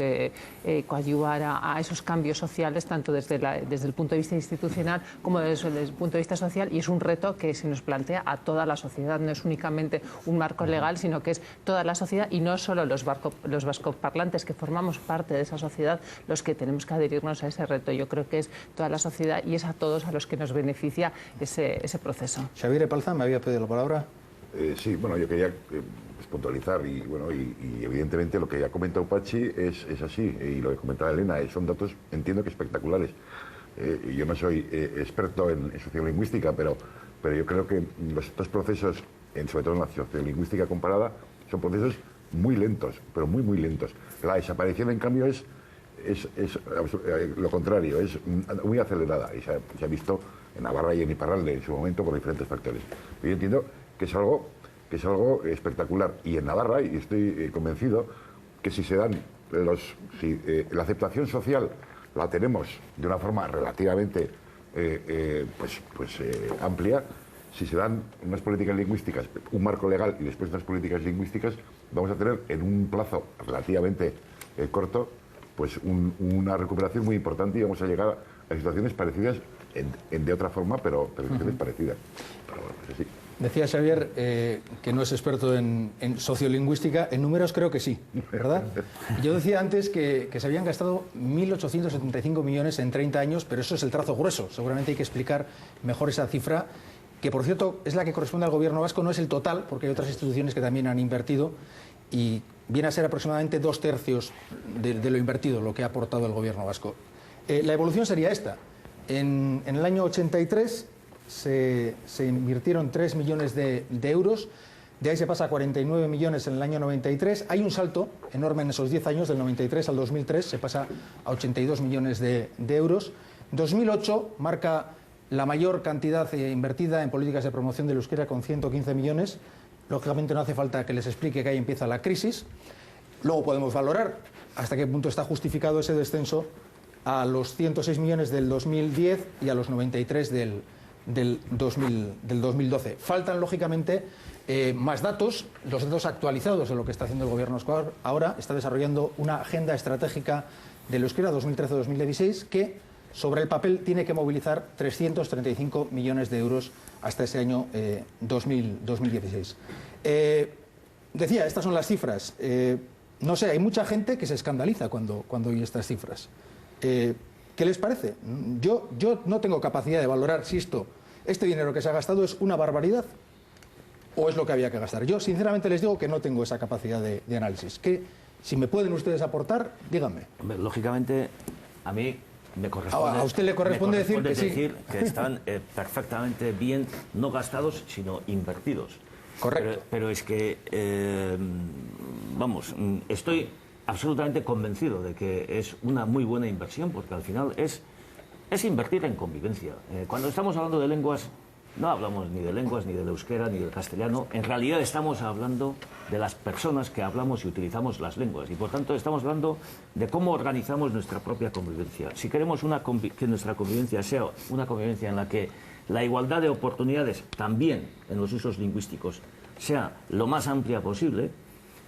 coadyuvar a esos cambios sociales tanto desde el punto de vista institucional como desde el punto de vista social, y es un reto que se nos plantea a toda la sociedad, no es únicamente un marco legal, sino que es toda la sociedad y no solo los vascoparlantes que formamos parte de esa sociedad los que tenemos que adherirnos a ese reto. Yo creo que es toda la sociedad y es a todos a los que nos beneficia ese proceso. Xavier Epalza, ¿me había pedido la palabra? Sí, bueno, yo quería puntualizar y evidentemente lo que ya ha comentado Pachi es así, y lo que comentaba Elena, son datos, entiendo que espectaculares. Yo no soy experto en sociolingüística, pero yo creo que estos procesos, sobre todo en la sociolingüística comparada, son procesos muy lentos, pero muy lentos. La desaparición, en cambio, es lo contrario, es muy acelerada y se ha visto en Navarra y en Iparralde en su momento por diferentes factores. Yo entiendo que es algo espectacular, y en Navarra, y estoy convencido que si se dan la aceptación social la tenemos de una forma relativamente amplia, si se dan unas políticas lingüísticas, un marco legal y después unas políticas lingüísticas, vamos a tener en un plazo relativamente corto pues una recuperación muy importante y vamos a llegar a situaciones parecidas de otra forma, pero situaciones parecidas. Pero bueno, pues así. Decía Xavier que no es experto en sociolingüística, en números creo que sí, ¿verdad? Yo decía antes que se habían gastado 1.875 millones en 30 años, pero eso es el trazo grueso. Seguramente hay que explicar mejor esa cifra, que por cierto es la que corresponde al gobierno vasco, no es el total, porque hay otras instituciones que también han invertido, y viene a ser aproximadamente 2/3 de lo invertido, lo que ha aportado el gobierno vasco. La evolución sería esta. En el año 83 se invirtieron 3 millones de euros, de ahí se pasa a 49 millones en el año 93. Hay un salto enorme en esos 10 años, del 93 al 2003, se pasa a 82 millones de euros. 2008 marca la mayor cantidad invertida en políticas de promoción del euskera, con 115 millones. Lógicamente no hace falta que les explique que ahí empieza la crisis. Luego podemos valorar hasta qué punto está justificado ese descenso a los 106 millones del 2010 y a los 93 del 2012. Faltan, lógicamente, más datos, los datos actualizados de lo que está haciendo el gobierno ahora. Está desarrollando una agenda estratégica del euskera 2013-2016 que, sobre el papel, tiene que movilizar 335 millones de euros hasta ese año 2016. Decía, estas son las cifras. No sé, hay mucha gente que se escandaliza cuando oye estas cifras. ¿Qué les parece? Yo no tengo capacidad de valorar si este dinero que se ha gastado es una barbaridad o es lo que había que gastar. Yo, sinceramente, les digo que no tengo esa capacidad de análisis. Que, si me pueden ustedes aportar, díganme. Lógicamente, a mí me corresponde... A usted le corresponde decir que sí. Que están perfectamente bien, no gastados, sino invertidos. Correcto. Pero es que, estoy absolutamente convencido de que es una muy buena inversión, porque al final es invertir en convivencia. Cuando estamos hablando de lenguas, No hablamos ni de lenguas, ni del euskera, ni del castellano. En realidad estamos hablando de las personas que hablamos y utilizamos las lenguas. Y por tanto estamos hablando de cómo organizamos nuestra propia convivencia. Si queremos que nuestra convivencia sea una convivencia en la que la igualdad de oportunidades, también en los usos lingüísticos, sea lo más amplia posible,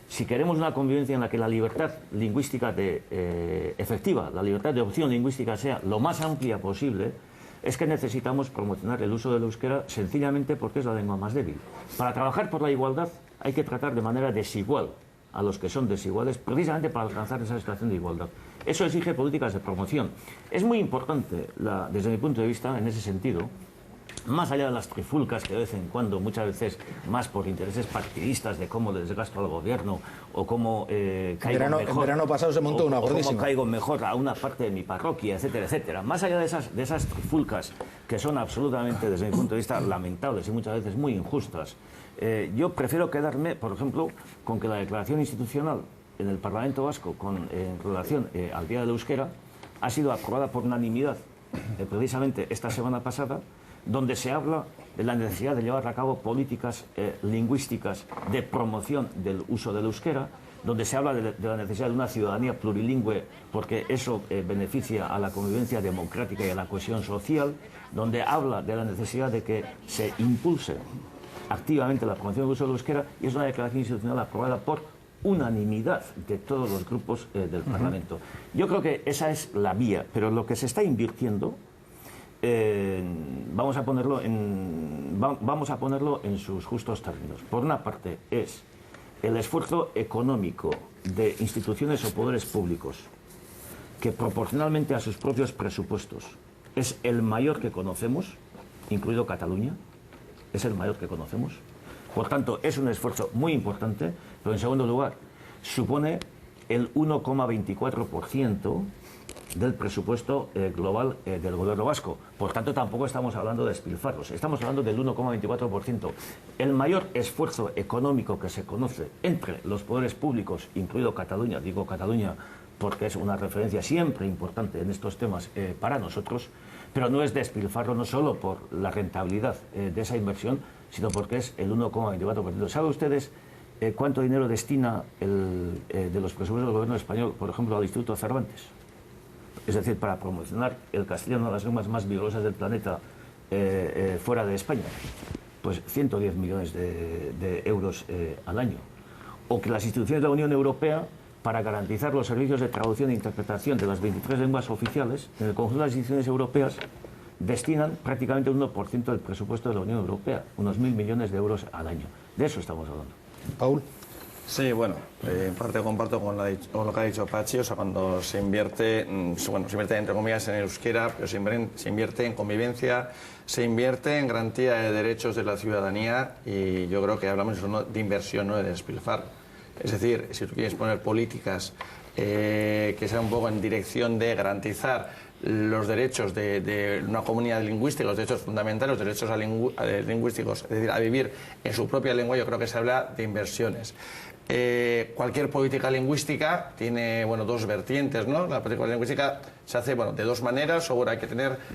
si queremos una convivencia en la que la libertad lingüística efectiva, la libertad de opción lingüística sea lo más amplia posible, es que necesitamos promocionar el uso del euskera sencillamente porque es la lengua más débil. Para trabajar por la igualdad hay que tratar de manera desigual a los que son desiguales, precisamente para alcanzar esa situación de igualdad. Eso exige políticas de promoción. Es muy importante, desde mi punto de vista, en ese sentido, más allá de las trifulcas que de vez en cuando, muchas veces más por intereses partidistas de cómo les gasto al gobierno o cómo caigo mejor. En verano pasado se montó una gordísima. O cómo caigo mejor a una parte de mi parroquia, etcétera, etcétera. Más allá de esas trifulcas que son absolutamente, desde mi punto de vista, lamentables y muchas veces muy injustas, yo prefiero quedarme, por ejemplo, con que la declaración institucional en el Parlamento Vasco en relación al Día del Euskera ha sido aprobada por unanimidad precisamente esta semana pasada, donde se habla de la necesidad de llevar a cabo políticas lingüísticas de promoción del uso del euskera, donde se habla de la necesidad de una ciudadanía plurilingüe porque eso beneficia a la convivencia democrática y a la cohesión social, donde habla de la necesidad de que se impulse activamente la promoción del uso del euskera, y es una declaración institucional aprobada por unanimidad de todos los grupos del Parlamento. Yo creo que esa es la vía, pero lo que se está invirtiendo, vamos a ponerlo en sus justos términos. Por una parte es el esfuerzo económico de instituciones o poderes públicos que proporcionalmente a sus propios presupuestos es el mayor que conocemos, incluido Cataluña, es el mayor que conocemos. Por tanto, es un esfuerzo muy importante, pero en segundo lugar, supone el 1,24% del presupuesto global del gobierno vasco. Por tanto, tampoco estamos hablando de despilfarros, estamos hablando del 1,24%. El mayor esfuerzo económico que se conoce entre los poderes públicos, incluido Cataluña, digo Cataluña porque es una referencia siempre importante en estos temas para nosotros, pero no es despilfarro no solo por la rentabilidad de esa inversión, sino porque es el 1,24%. ¿Saben ustedes cuánto dinero destina de los presupuestos del gobierno español, por ejemplo, al Instituto Cervantes? Es decir, para promocionar el castellano, una de las lenguas más vigorosas del planeta fuera de España. Pues 110 millones de euros al año. O que las instituciones de la Unión Europea, para garantizar los servicios de traducción e interpretación de las 23 lenguas oficiales, en el conjunto de las instituciones europeas, destinan prácticamente un 1% del presupuesto de la Unión Europea, unos 1.000 millones de euros al año. De eso estamos hablando. Paul. Sí, bueno, en parte comparto con lo que ha dicho Pachi. O sea, cuando se invierte, se invierte entre comillas en euskera, pero se invierte en convivencia, se invierte en garantía de derechos de la ciudadanía, y yo creo que hablamos de inversión, no de despilfarro. Es decir, si tú quieres poner políticas que sean un poco en dirección de garantizar los derechos de una comunidad lingüística, los derechos fundamentales, los derechos lingüísticos, es decir, a vivir en su propia lengua, yo creo que se habla de inversiones. Cualquier política lingüística tiene dos vertientes, ¿no? La política lingüística se hace de dos maneras, o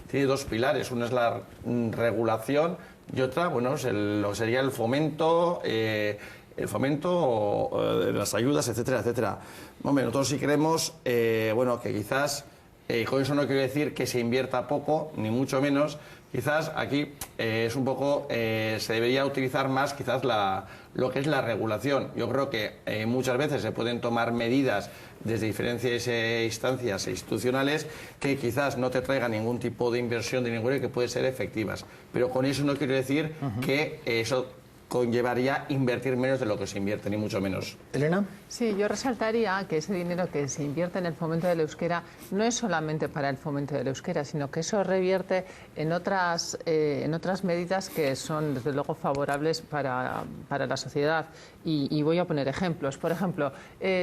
tiene dos pilares. Una es la regulación y otra sería el fomento de las ayudas, etcétera, etcétera. Hombre, nosotros sí creemos que quizás, con eso no quiero decir que se invierta poco, ni mucho menos. Quizás aquí es un poco, se debería utilizar más quizás lo que es la regulación. Yo creo que muchas veces se pueden tomar medidas desde diferentes instancias institucionales que quizás no te traigan ningún tipo de inversión de ninguna y que pueden ser efectivas. Pero con eso no quiero decir que eso conllevaría invertir menos de lo que se invierte, ni mucho menos. Elena. Sí, yo resaltaría que ese dinero que se invierte en el fomento del euskera no es solamente para el fomento del euskera, sino que eso revierte en otras medidas que son, desde luego, favorables para la sociedad. Y voy a poner ejemplos. Por ejemplo,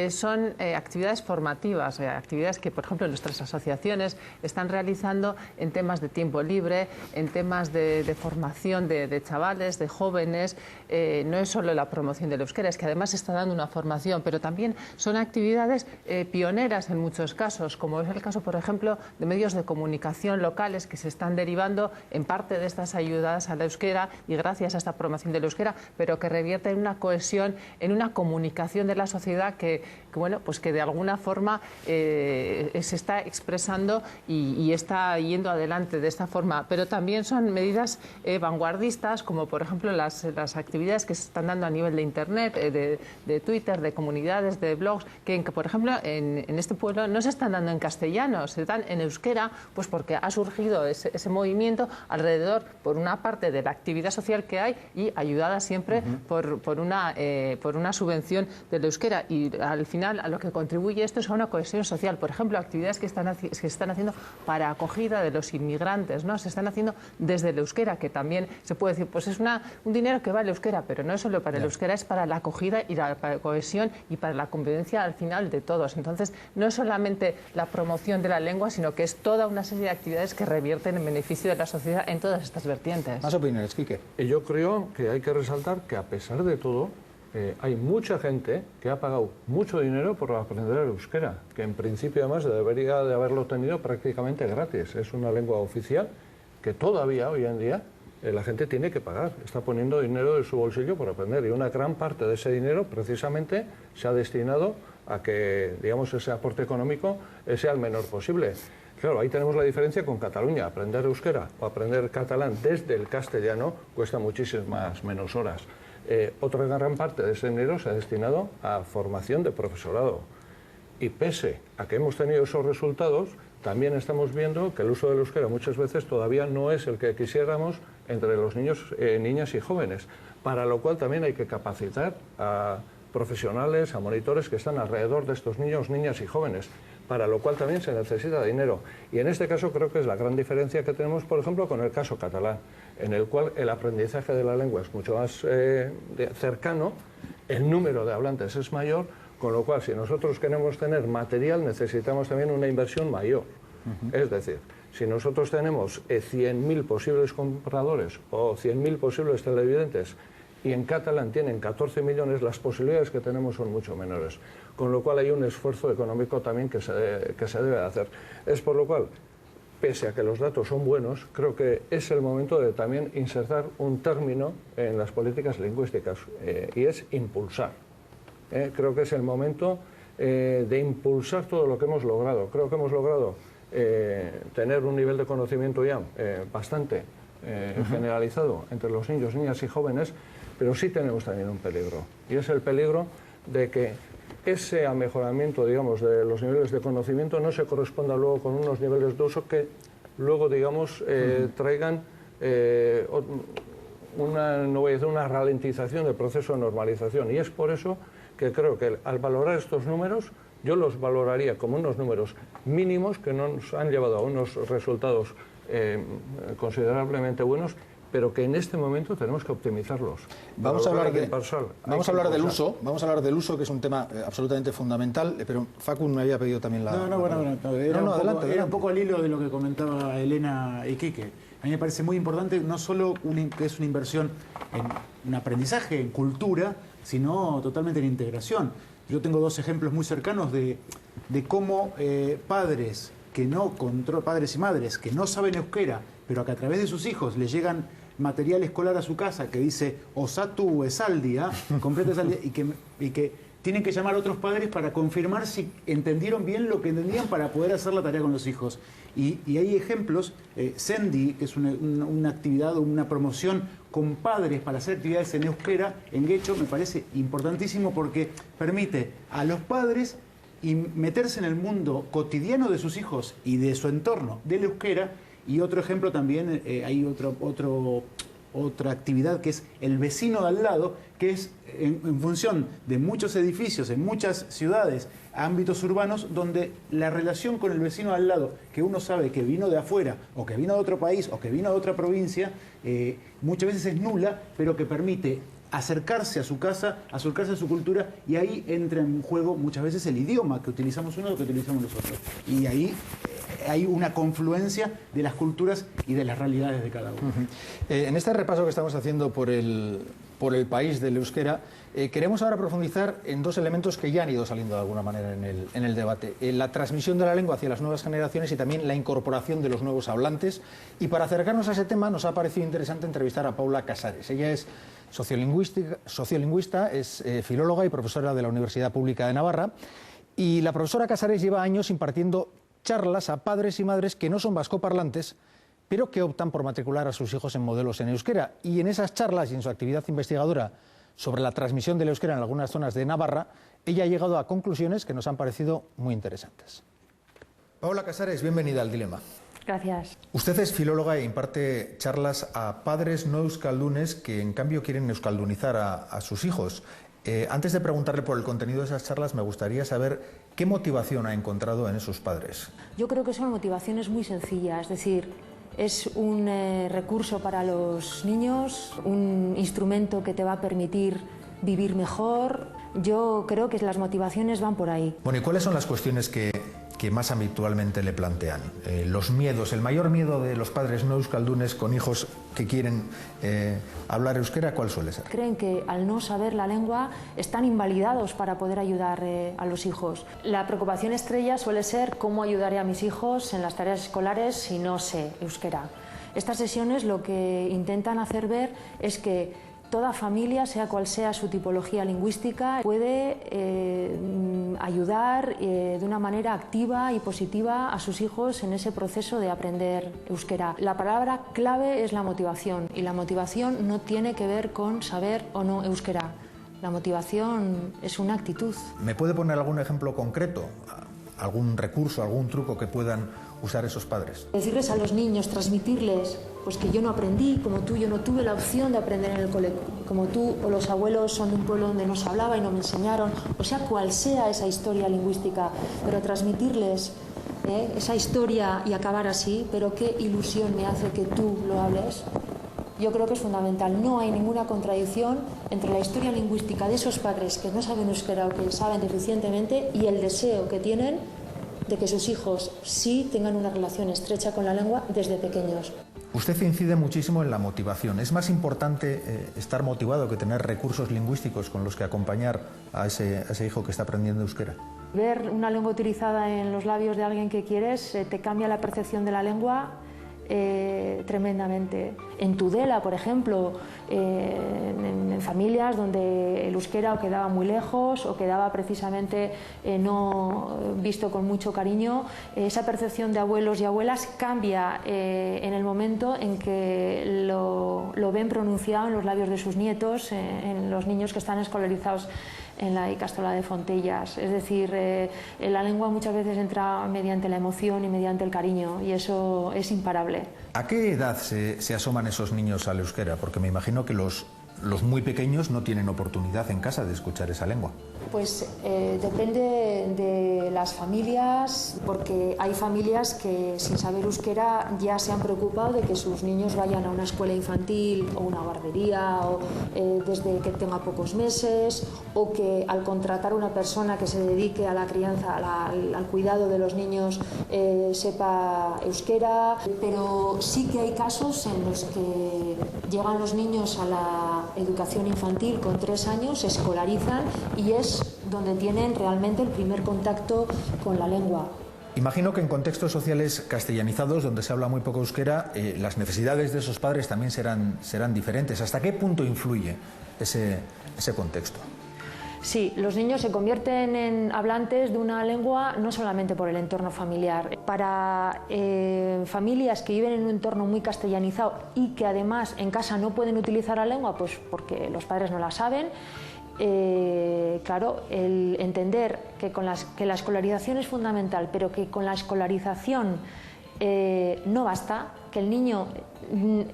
son actividades formativas, actividades que, por ejemplo, nuestras asociaciones están realizando en temas de tiempo libre, en temas de formación de chavales, de jóvenes, no es solo la promoción del euskera, es que además se está dando una formación, pero también son actividades pioneras en muchos casos, como es el caso, por ejemplo, de medios de comunicación locales que se están derivando en parte de estas ayudas al euskera y gracias a esta promoción del euskera, pero que revierte en una cohesión, en una comunicación de la sociedad que bueno, pues que de alguna forma se está expresando y está yendo adelante de esta forma. Pero también son medidas vanguardistas, como por ejemplo las actividades que se están dando a nivel de Internet, de Twitter, de comunidades, de blogs, que por ejemplo en este pueblo no se están dando en castellano, se dan en euskera, pues porque ha surgido ese movimiento alrededor, por una parte, de la actividad social que hay y ayudada siempre por una subvención del euskera. Y al final a lo que contribuye esto es a una cohesión social. Por ejemplo, actividades que se están haciendo para acogida de los inmigrantes, ¿no? Se están haciendo desde el euskera, que también se puede decir, pues es un dinero que va al euskera, pero no es solo para el euskera, es para la acogida y la cohesión y para la convivencia al final de todos. Entonces, no es solamente la promoción de la lengua, sino que es toda una serie de actividades que revierten en beneficio de la sociedad en todas estas vertientes. Más opiniones, Quique. Yo creo que hay que resaltar que a pesar de todo, hay mucha gente que ha pagado mucho dinero por aprender el euskera, que en principio además debería de haberlo tenido prácticamente gratis. Es una lengua oficial que todavía hoy en día la gente tiene que pagar, está poniendo dinero de su bolsillo por aprender, y una gran parte de ese dinero precisamente se ha destinado a que, digamos, ese aporte económico sea el menor posible. Claro, ahí tenemos la diferencia con Cataluña. Aprender euskera o aprender catalán desde el castellano cuesta muchísimas menos horas. Otra gran parte de ese dinero se ha destinado a formación de profesorado. Y pese a que hemos tenido esos resultados, también estamos viendo que el uso del euskera muchas veces todavía no es el que quisiéramos entre los niños, niñas y jóvenes, para lo cual también hay que capacitar a profesionales, a monitores que están alrededor de estos niños, niñas y jóvenes, para lo cual también se necesita dinero. Y en este caso creo que es la gran diferencia que tenemos, por ejemplo, con el caso catalán, en el cual el aprendizaje de la lengua es mucho más cercano, el número de hablantes es mayor, con lo cual si nosotros queremos tener material necesitamos también una inversión mayor. Es decir, si nosotros tenemos 100.000 posibles compradores o 100.000 posibles televidentes y en catalán tienen 14 millones, las posibilidades que tenemos son mucho menores. Con lo cual hay un esfuerzo económico también que se debe hacer. Es por lo cual, pese a que los datos son buenos, creo que es el momento de también insertar un término en las políticas lingüísticas, y es impulsar. Creo que es el momento de impulsar todo lo que hemos logrado. Creo que hemos logrado tener un nivel de conocimiento ya bastante generalizado entre los niños, niñas y jóvenes, pero sí tenemos también un peligro, y es el peligro de que ese mejoramiento, digamos, de los niveles de conocimiento no se corresponda luego con unos niveles de uso que luego, digamos, traigan no voy a decir una ralentización del proceso de normalización. Y es por eso que creo que al valorar estos números, yo los valoraría como unos números mínimos que nos han llevado a unos resultados considerablemente buenos, pero que en este momento tenemos que optimizarlos. Vamos a hablar del uso, que es un tema absolutamente fundamental, pero Facu me había pedido también la... Era un poco al hilo de lo que comentaba Elena y Quique. A mí me parece muy importante, no solo que es una inversión en un aprendizaje, en cultura, sino totalmente en integración. Yo tengo dos ejemplos muy cercanos de cómo padres y madres que no saben euskera, pero que a través de sus hijos les llegan material escolar a su casa que dice Osatu Esaldia, completa Esaldia, y que tienen que llamar a otros padres para confirmar si entendieron bien lo que entendían para poder hacer la tarea con los hijos. Y hay ejemplos, Sendi, que es una actividad o una promoción con padres para hacer actividades en euskera, en Guecho, me parece importantísimo porque permite a los padres meterse en el mundo cotidiano de sus hijos y de su entorno del euskera. Y otro ejemplo también, hay otra actividad que es el vecino de al lado, que es en función de muchos edificios, en muchas ciudades, ámbitos urbanos, donde la relación con el vecino de al lado, que uno sabe que vino de afuera, o que vino de otro país, o que vino de otra provincia, muchas veces es nula, pero que permite acercarse a su casa, acercarse a su cultura, y ahí entra en juego muchas veces el idioma que utilizamos uno o que utilizamos nosotros. Y ahí hay una confluencia de las culturas y de las realidades de cada uno. En este repaso que estamos haciendo por el país del euskera, queremos ahora profundizar en dos elementos que ya han ido saliendo de alguna manera en el debate. La transmisión de la lengua hacia las nuevas generaciones y también la incorporación de los nuevos hablantes. Y para acercarnos a ese tema nos ha parecido interesante entrevistar a Paula Casares. Ella es sociolingüista, es filóloga y profesora de la Universidad Pública de Navarra. Y la profesora Casares lleva años impartiendo charlas a padres y madres que no son vascoparlantes, pero que optan por matricular a sus hijos en modelos en euskera. Y en esas charlas y en su actividad investigadora sobre la transmisión del euskera en algunas zonas de Navarra, ella ha llegado a conclusiones que nos han parecido muy interesantes. Paula Casares, bienvenida al Dilema. Gracias. Usted es filóloga e imparte charlas a padres no euskaldunes que en cambio quieren euskaldunizar a sus hijos. Antes de preguntarle por el contenido de esas charlas, me gustaría saber qué motivación ha encontrado en esos padres. Yo creo que son motivaciones muy sencillas, es decir, es un recurso para los niños, un instrumento que te va a permitir vivir mejor. Yo creo que las motivaciones van por ahí. Bueno, ¿y cuáles son las cuestiones que más habitualmente le plantean? Los miedos, el mayor miedo de los padres no euskaldunes con hijos que quieren hablar euskera, ¿cuál suele ser? Creen que al no saber la lengua están invalidados para poder ayudar a los hijos. La preocupación estrella suele ser cómo ayudaré a mis hijos en las tareas escolares si no sé euskera. Estas sesiones lo que intentan hacer ver es que toda familia, sea cual sea su tipología lingüística, puede ayudar de una manera activa y positiva a sus hijos en ese proceso de aprender euskera. La palabra clave es la motivación, y la motivación no tiene que ver con saber o no euskera. La motivación es una actitud. ¿Me puede poner algún ejemplo concreto? ¿Algún recurso, algún truco que puedan usar esos padres? Decirles a los niños, transmitirles pues que yo no aprendí, como tú, yo no tuve la opción de aprender en el colegio, como tú o los abuelos son de un pueblo donde no se hablaba y no me enseñaron, o sea, cual sea esa historia lingüística, pero transmitirles esa historia y acabar así, pero qué ilusión me hace que tú lo hables. Yo creo que es fundamental. No hay ninguna contradicción entre la historia lingüística de esos padres que no saben euskera o que saben deficientemente y el deseo que tienen de que sus hijos sí tengan una relación estrecha con la lengua desde pequeños. Usted incide muchísimo en la motivación. ¿Es más importante estar motivado que tener recursos lingüísticos con los que acompañar a ese hijo que está aprendiendo euskera? Ver una lengua utilizada en los labios de alguien que quieres te cambia la percepción de la lengua tremendamente. En Tudela, por ejemplo, en familias donde el euskera o quedaba muy lejos o quedaba precisamente no visto con mucho cariño, esa percepción de abuelos y abuelas cambia en el momento en que lo ven pronunciado en los labios de sus nietos, en los niños que están escolarizados en la Ikastola de Fontellas. Es decir, la lengua muchas veces entra mediante la emoción y mediante el cariño, y eso es imparable. ¿A qué edad se asoman esos niños al euskera? Porque me imagino que los muy pequeños no tienen oportunidad en casa de escuchar esa lengua. Pues depende de las familias, porque hay familias que sin saber euskera ya se han preocupado de que sus niños vayan a una escuela infantil o una guardería o, desde que tenga pocos meses, o que al contratar una persona que se dedique a la crianza, al cuidado de los niños, sepa euskera. Pero sí que hay casos en los que llegan los niños a la educación infantil con 3 años, se escolarizan y es donde tienen realmente el primer contacto con la lengua. Imagino que en contextos sociales castellanizados, donde se habla muy poco euskera, las necesidades de esos padres también serán diferentes. ¿Hasta qué punto influye ese contexto? Sí, los niños se convierten en hablantes de una lengua no solamente por el entorno familiar. Para familias que viven en un entorno muy castellanizado y que además en casa no pueden utilizar la lengua, pues porque los padres no la saben, claro, el entender que la escolarización es fundamental, pero que con la escolarización no basta, que el niño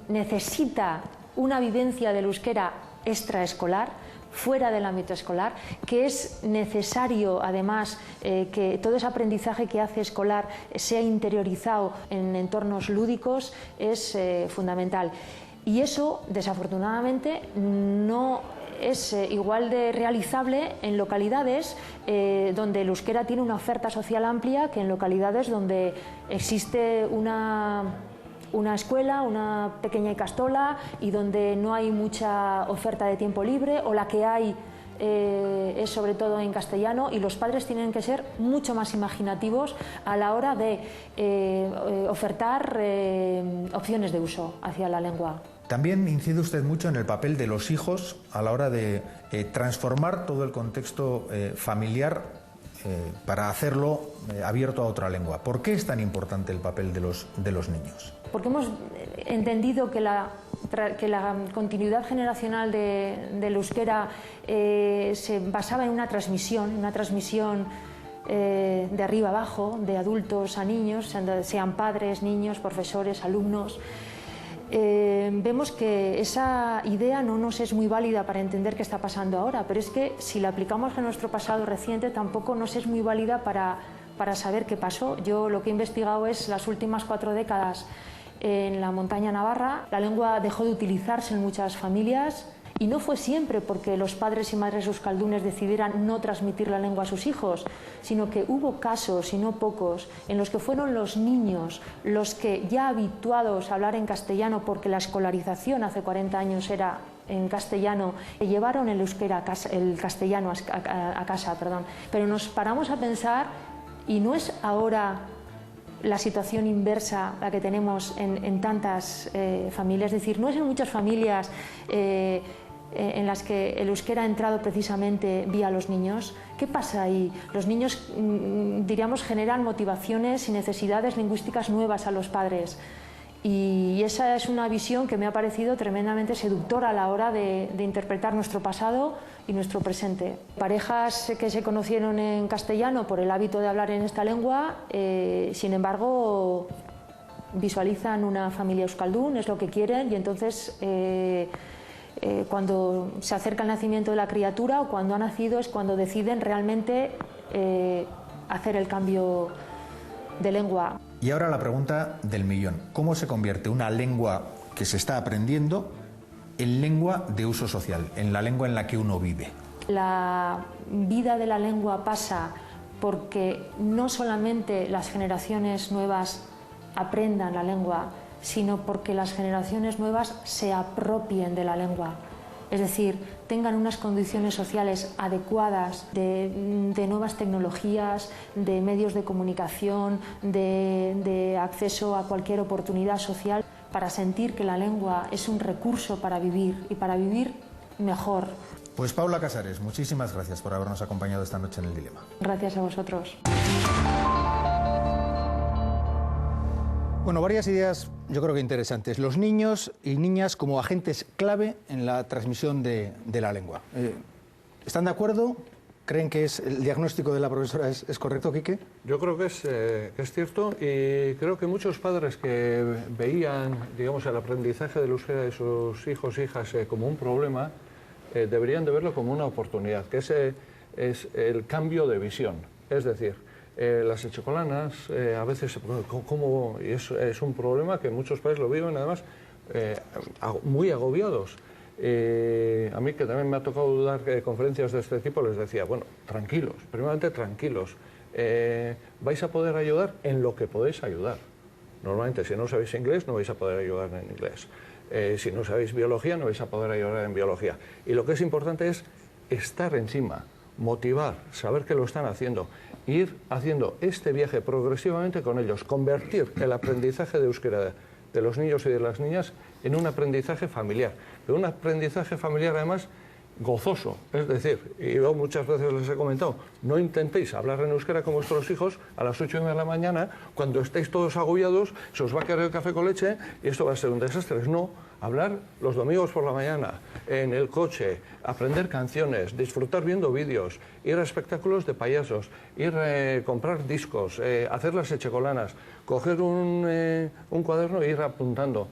necesita una vivencia del euskera extraescolar, fuera del ámbito escolar, que es necesario además que todo ese aprendizaje que hace escolar sea interiorizado en entornos lúdicos, es fundamental. Y eso, desafortunadamente, no es igual de realizable en localidades donde el euskera tiene una oferta social amplia que en localidades donde existe una escuela, una pequeña ikastola y donde no hay mucha oferta de tiempo libre, o la que hay es sobre todo en castellano, y los padres tienen que ser mucho más imaginativos a la hora de ofertar opciones de uso hacia la lengua. También incide usted mucho en el papel de los hijos a la hora de transformar todo el contexto familiar para hacerlo abierto a otra lengua. ¿Por qué es tan importante el papel de los niños? Porque hemos entendido que la continuidad generacional del euskera se basaba en una transmisión de arriba abajo, de adultos a niños, sean padres, niños, profesores, alumnos. Vemos que esa idea no nos es muy válida para entender qué está pasando ahora, pero es que si la aplicamos a nuestro pasado reciente tampoco nos es muy válida para saber qué pasó. Yo lo que he investigado es las últimas 4 décadas en la montaña navarra. La lengua dejó de utilizarse en muchas familias y no fue siempre porque los padres y madres euskaldunes decidieran no transmitir la lengua a sus hijos, sino que hubo casos, y no pocos, en los que fueron los niños los que, ya habituados a hablar en castellano porque la escolarización hace 40 años era en castellano, llevaron el euskera, el castellano a casa. Pero nos paramos a pensar, y no es ahora la situación inversa la que tenemos en tantas familias, es decir, no es en muchas familias en las que el euskera ha entrado precisamente vía los niños. ¿Qué pasa ahí? Los niños, diríamos, generan motivaciones y necesidades lingüísticas nuevas a los padres. Y esa es una visión que me ha parecido tremendamente seductora a la hora de interpretar nuestro pasado y nuestro presente. Parejas que se conocieron en castellano por el hábito de hablar en esta lengua, sin embargo, visualizan una familia euskaldún, es lo que quieren, y entonces cuando se acerca el nacimiento de la criatura o cuando ha nacido es cuando deciden realmente hacer el cambio de lengua. Y ahora la pregunta del millón. ¿Cómo se convierte una lengua que se está aprendiendo en lengua de uso social, en la lengua en la que uno vive? La vida de la lengua pasa porque no solamente las generaciones nuevas aprendan la lengua, sino porque las generaciones nuevas se apropien de la lengua. Es decir, tengan unas condiciones sociales adecuadas de nuevas tecnologías, de medios de comunicación, de acceso a cualquier oportunidad social, para sentir que la lengua es un recurso para vivir y para vivir mejor. Pues Paula Casares, muchísimas gracias por habernos acompañado esta noche en El Dilema. Gracias a vosotros. Bueno, varias ideas yo creo que interesantes. Los niños y niñas como agentes clave en la transmisión de la lengua. ¿Están de acuerdo? ¿Creen que el diagnóstico de la profesora es correcto, Quique? Yo creo que es cierto, y creo que muchos padres que veían, digamos, el aprendizaje del euskera de sus hijos e hijas como un problema, deberían de verlo como una oportunidad, que ese es el cambio de visión. Es decir, las echecolanas a veces y es un problema que muchos padres lo viven además muy agobiados. A mí, que también me ha tocado dar conferencias de este tipo, les decía, bueno, tranquilos, primeramente tranquilos, vais a poder ayudar en lo que podéis ayudar. Normalmente, si no sabéis inglés, no vais a poder ayudar en inglés. Si no sabéis biología, no vais a poder ayudar en biología. Y lo que es importante es estar encima, motivar, saber que lo están haciendo, ir haciendo este viaje progresivamente con ellos, convertir el aprendizaje de euskera de los niños y de las niñas en un aprendizaje familiar, pero un aprendizaje familiar además gozoso. Es decir, y yo muchas veces les he comentado, no intentéis hablar en euskera con vuestros hijos a las 8:30 de la mañana, cuando estéis todos agobiados, se os va a caer el café con leche y esto va a ser un desastre. No, hablar los domingos por la mañana, en el coche, aprender canciones, disfrutar viendo vídeos, ir a espectáculos de payasos, ir a comprar discos, hacer las echecolanas, coger un cuaderno e ir apuntando,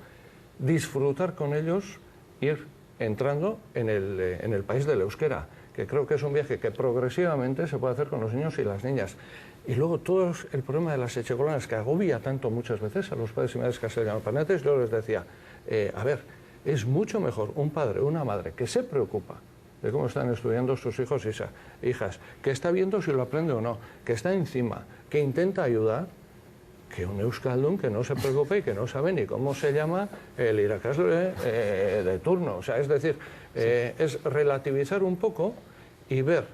disfrutar con ellos, ir entrando en el país del euskera, que creo que es un viaje que progresivamente se puede hacer con los niños y las niñas. Y luego todo el problema de las echecolanas, que agobia tanto muchas veces a los padres y madres castellanoparlantes, yo les decía, a ver, es mucho mejor un padre o una madre que se preocupa de cómo están estudiando sus hijos y hijas, que está viendo si lo aprende o no, que está encima, que intenta ayudar, que un euskaldun que no se preocupe y que no sabe ni cómo se llama el irakasle de turno. O sea, es decir, es relativizar un poco y ver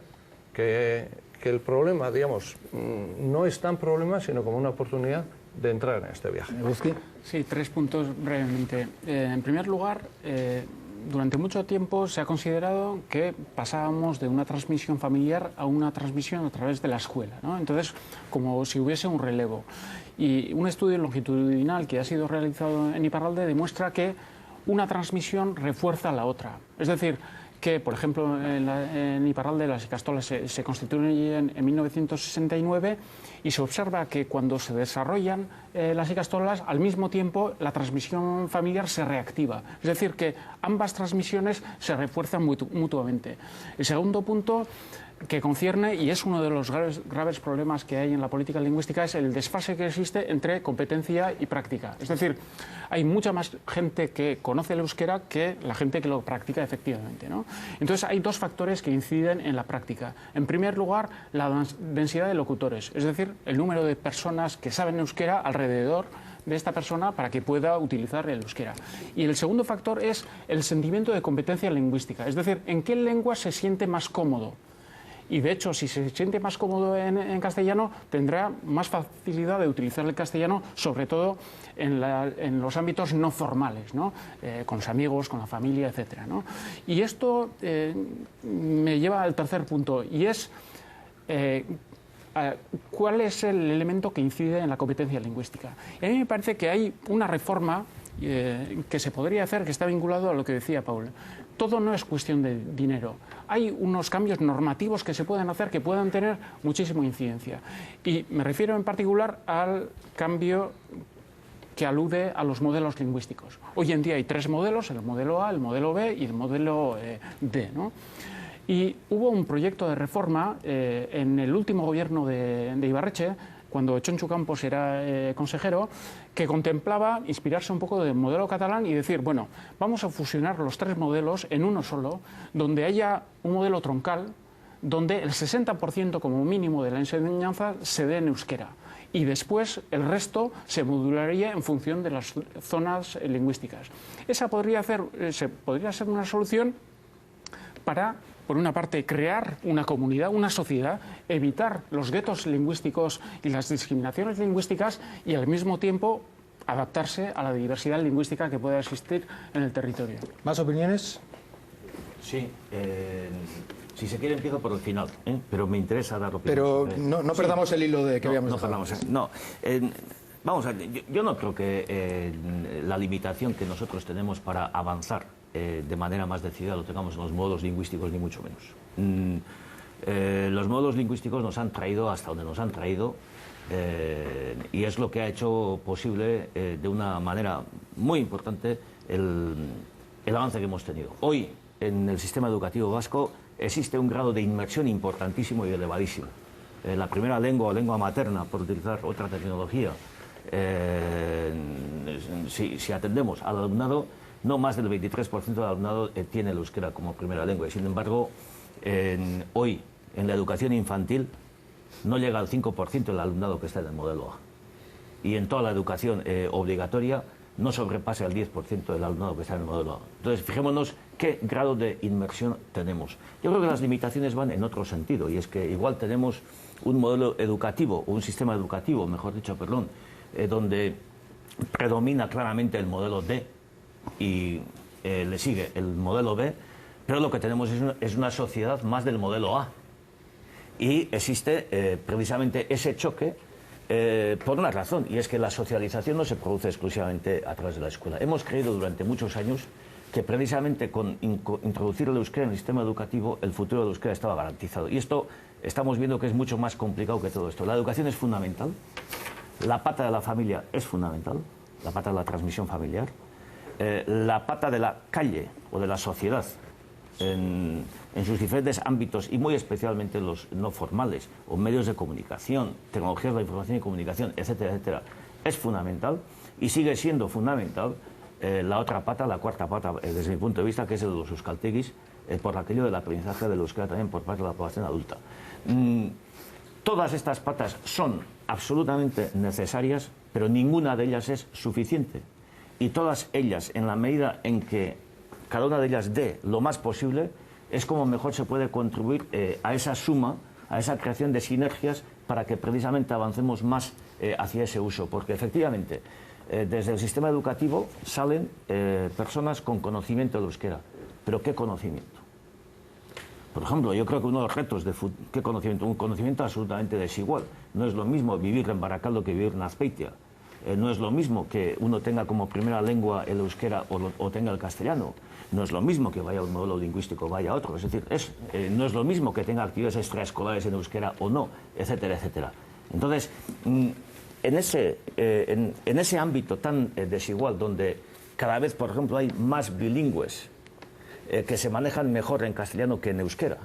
que el problema, digamos, no es tan problema, sino como una oportunidad de entrar en este viaje. Sí, 3 puntos brevemente. En primer lugar, durante mucho tiempo se ha considerado que pasábamos de una transmisión familiar a una transmisión a través de la escuela, ¿no? Entonces, como si hubiese un relevo. Y un estudio longitudinal que ha sido realizado en Iparralde demuestra que una transmisión refuerza a la otra. Es decir, que, por ejemplo, en Iparralde las ikastolas se constituyen en 1969 y se observa que cuando se desarrollan las ikastolas, al mismo tiempo la transmisión familiar se reactiva. Es decir, que ambas transmisiones se refuerzan mutuamente. El segundo punto que concierne, y es uno de los graves problemas que hay en la política lingüística, es el desfase que existe entre competencia y práctica. Es decir, hay mucha más gente que conoce el euskera que la gente que lo practica efectivamente, ¿no? Entonces hay 2 factores que inciden en la práctica. En primer lugar, la densidad de locutores, es decir, el número de personas que saben euskera alrededor de esta persona para que pueda utilizar el euskera. Y el segundo factor es el sentimiento de competencia lingüística, es decir, en qué lengua se siente más cómodo. Y de hecho, si se siente más cómodo en castellano, tendrá más facilidad de utilizar el castellano, sobre todo en los ámbitos no formales, ¿no? Con los amigos, con la familia, etc., ¿no? Y esto me lleva al tercer punto, y es cuál es el elemento que incide en la competencia lingüística. Y a mí me parece que hay una reforma que se podría hacer, que está vinculado a lo que decía Paul. Todo no es cuestión de dinero. Hay unos cambios normativos que se pueden hacer que puedan tener muchísima incidencia. Y me refiero en particular al cambio que alude a los modelos lingüísticos. Hoy en día hay 3 modelos, el modelo A, el modelo B y el modelo D, ¿no? Y hubo un proyecto de reforma en el último gobierno de Ibarretxe, cuando Txontxu Campos era consejero, que contemplaba inspirarse un poco del modelo catalán y decir, bueno, vamos a fusionar los 3 modelos en uno solo, donde haya un modelo troncal, donde el 60% como mínimo de la enseñanza se dé en euskera. Y después el resto se modularía en función de las zonas lingüísticas. Esa podría ser una solución para, por una parte, crear una comunidad, una sociedad, evitar los guetos lingüísticos y las discriminaciones lingüísticas y, al mismo tiempo, adaptarse a la diversidad lingüística que pueda existir en el territorio. ¿Más opiniones? Sí. Si se quiere, empiezo por el final, pero me interesa dar opinión. Pero no perdamos el hilo de que habíamos dejado. Vamos a ver, yo no creo que la limitación que nosotros tenemos para avanzar de manera más decidida lo tengamos en los modos lingüísticos, ni mucho menos. Los modos lingüísticos nos han traído hasta donde nos han traído y es lo que ha hecho posible de una manera muy importante el avance que hemos tenido. Hoy, en el sistema educativo vasco, existe un grado de inmersión importantísimo y elevadísimo. La primera lengua o lengua materna, por utilizar otra terminología, si atendemos al alumnado, no más del 23% del alumnado tiene el euskera como primera lengua. Y sin embargo, hoy, en la educación infantil, no llega al 5% el alumnado que está en el modelo A. Y en toda la educación obligatoria no sobrepasa el 10% del alumnado que está en el modelo A. Entonces, fijémonos qué grado de inmersión tenemos. Yo creo que las limitaciones van en otro sentido, y es que igual tenemos un modelo educativo, o un sistema educativo, mejor dicho, perdón, donde predomina claramente el modelo D y le sigue el modelo B, pero lo que tenemos es una sociedad más del modelo A. Y existe precisamente ese choque por una razón, y es que la socialización no se produce exclusivamente a través de la escuela. Hemos creído durante muchos años que precisamente con introducir el euskera en el sistema educativo, el futuro del euskera estaba garantizado. Y esto estamos viendo que es mucho más complicado que todo esto. La educación es fundamental, la pata de la familia es fundamental, la pata de la transmisión familiar, la pata de la calle o de la sociedad en sus diferentes ámbitos y muy especialmente los no formales o medios de comunicación, tecnologías de la información y comunicación, etcétera, etcétera, es fundamental y sigue siendo fundamental la otra pata, la cuarta pata, desde mi punto de vista, que es el de los euskaltegis, por aquello del aprendizaje del euskera también por parte de la población adulta. Todas estas patas son absolutamente necesarias, pero ninguna de ellas es suficiente. Y todas ellas, en la medida en que cada una de ellas dé lo más posible, es como mejor se puede contribuir a esa suma, a esa creación de sinergias para que precisamente avancemos más hacia ese uso. Porque efectivamente, desde el sistema educativo salen personas con conocimiento del euskera. ¿Pero qué conocimiento? Por ejemplo, yo creo que uno de los retos de ¿qué conocimiento? Un conocimiento absolutamente desigual. No es lo mismo vivir en Baracaldo que vivir en Azpeitia. No es lo mismo que uno tenga como primera lengua el euskera o tenga el castellano. No es lo mismo que vaya a un modelo lingüístico o vaya a otro. Es decir, no es lo mismo que tenga actividades extraescolares en euskera o no, etcétera, etcétera. Entonces, en ese ámbito tan desigual, donde cada vez, por ejemplo, hay más bilingües que se manejan mejor en castellano que en euskera,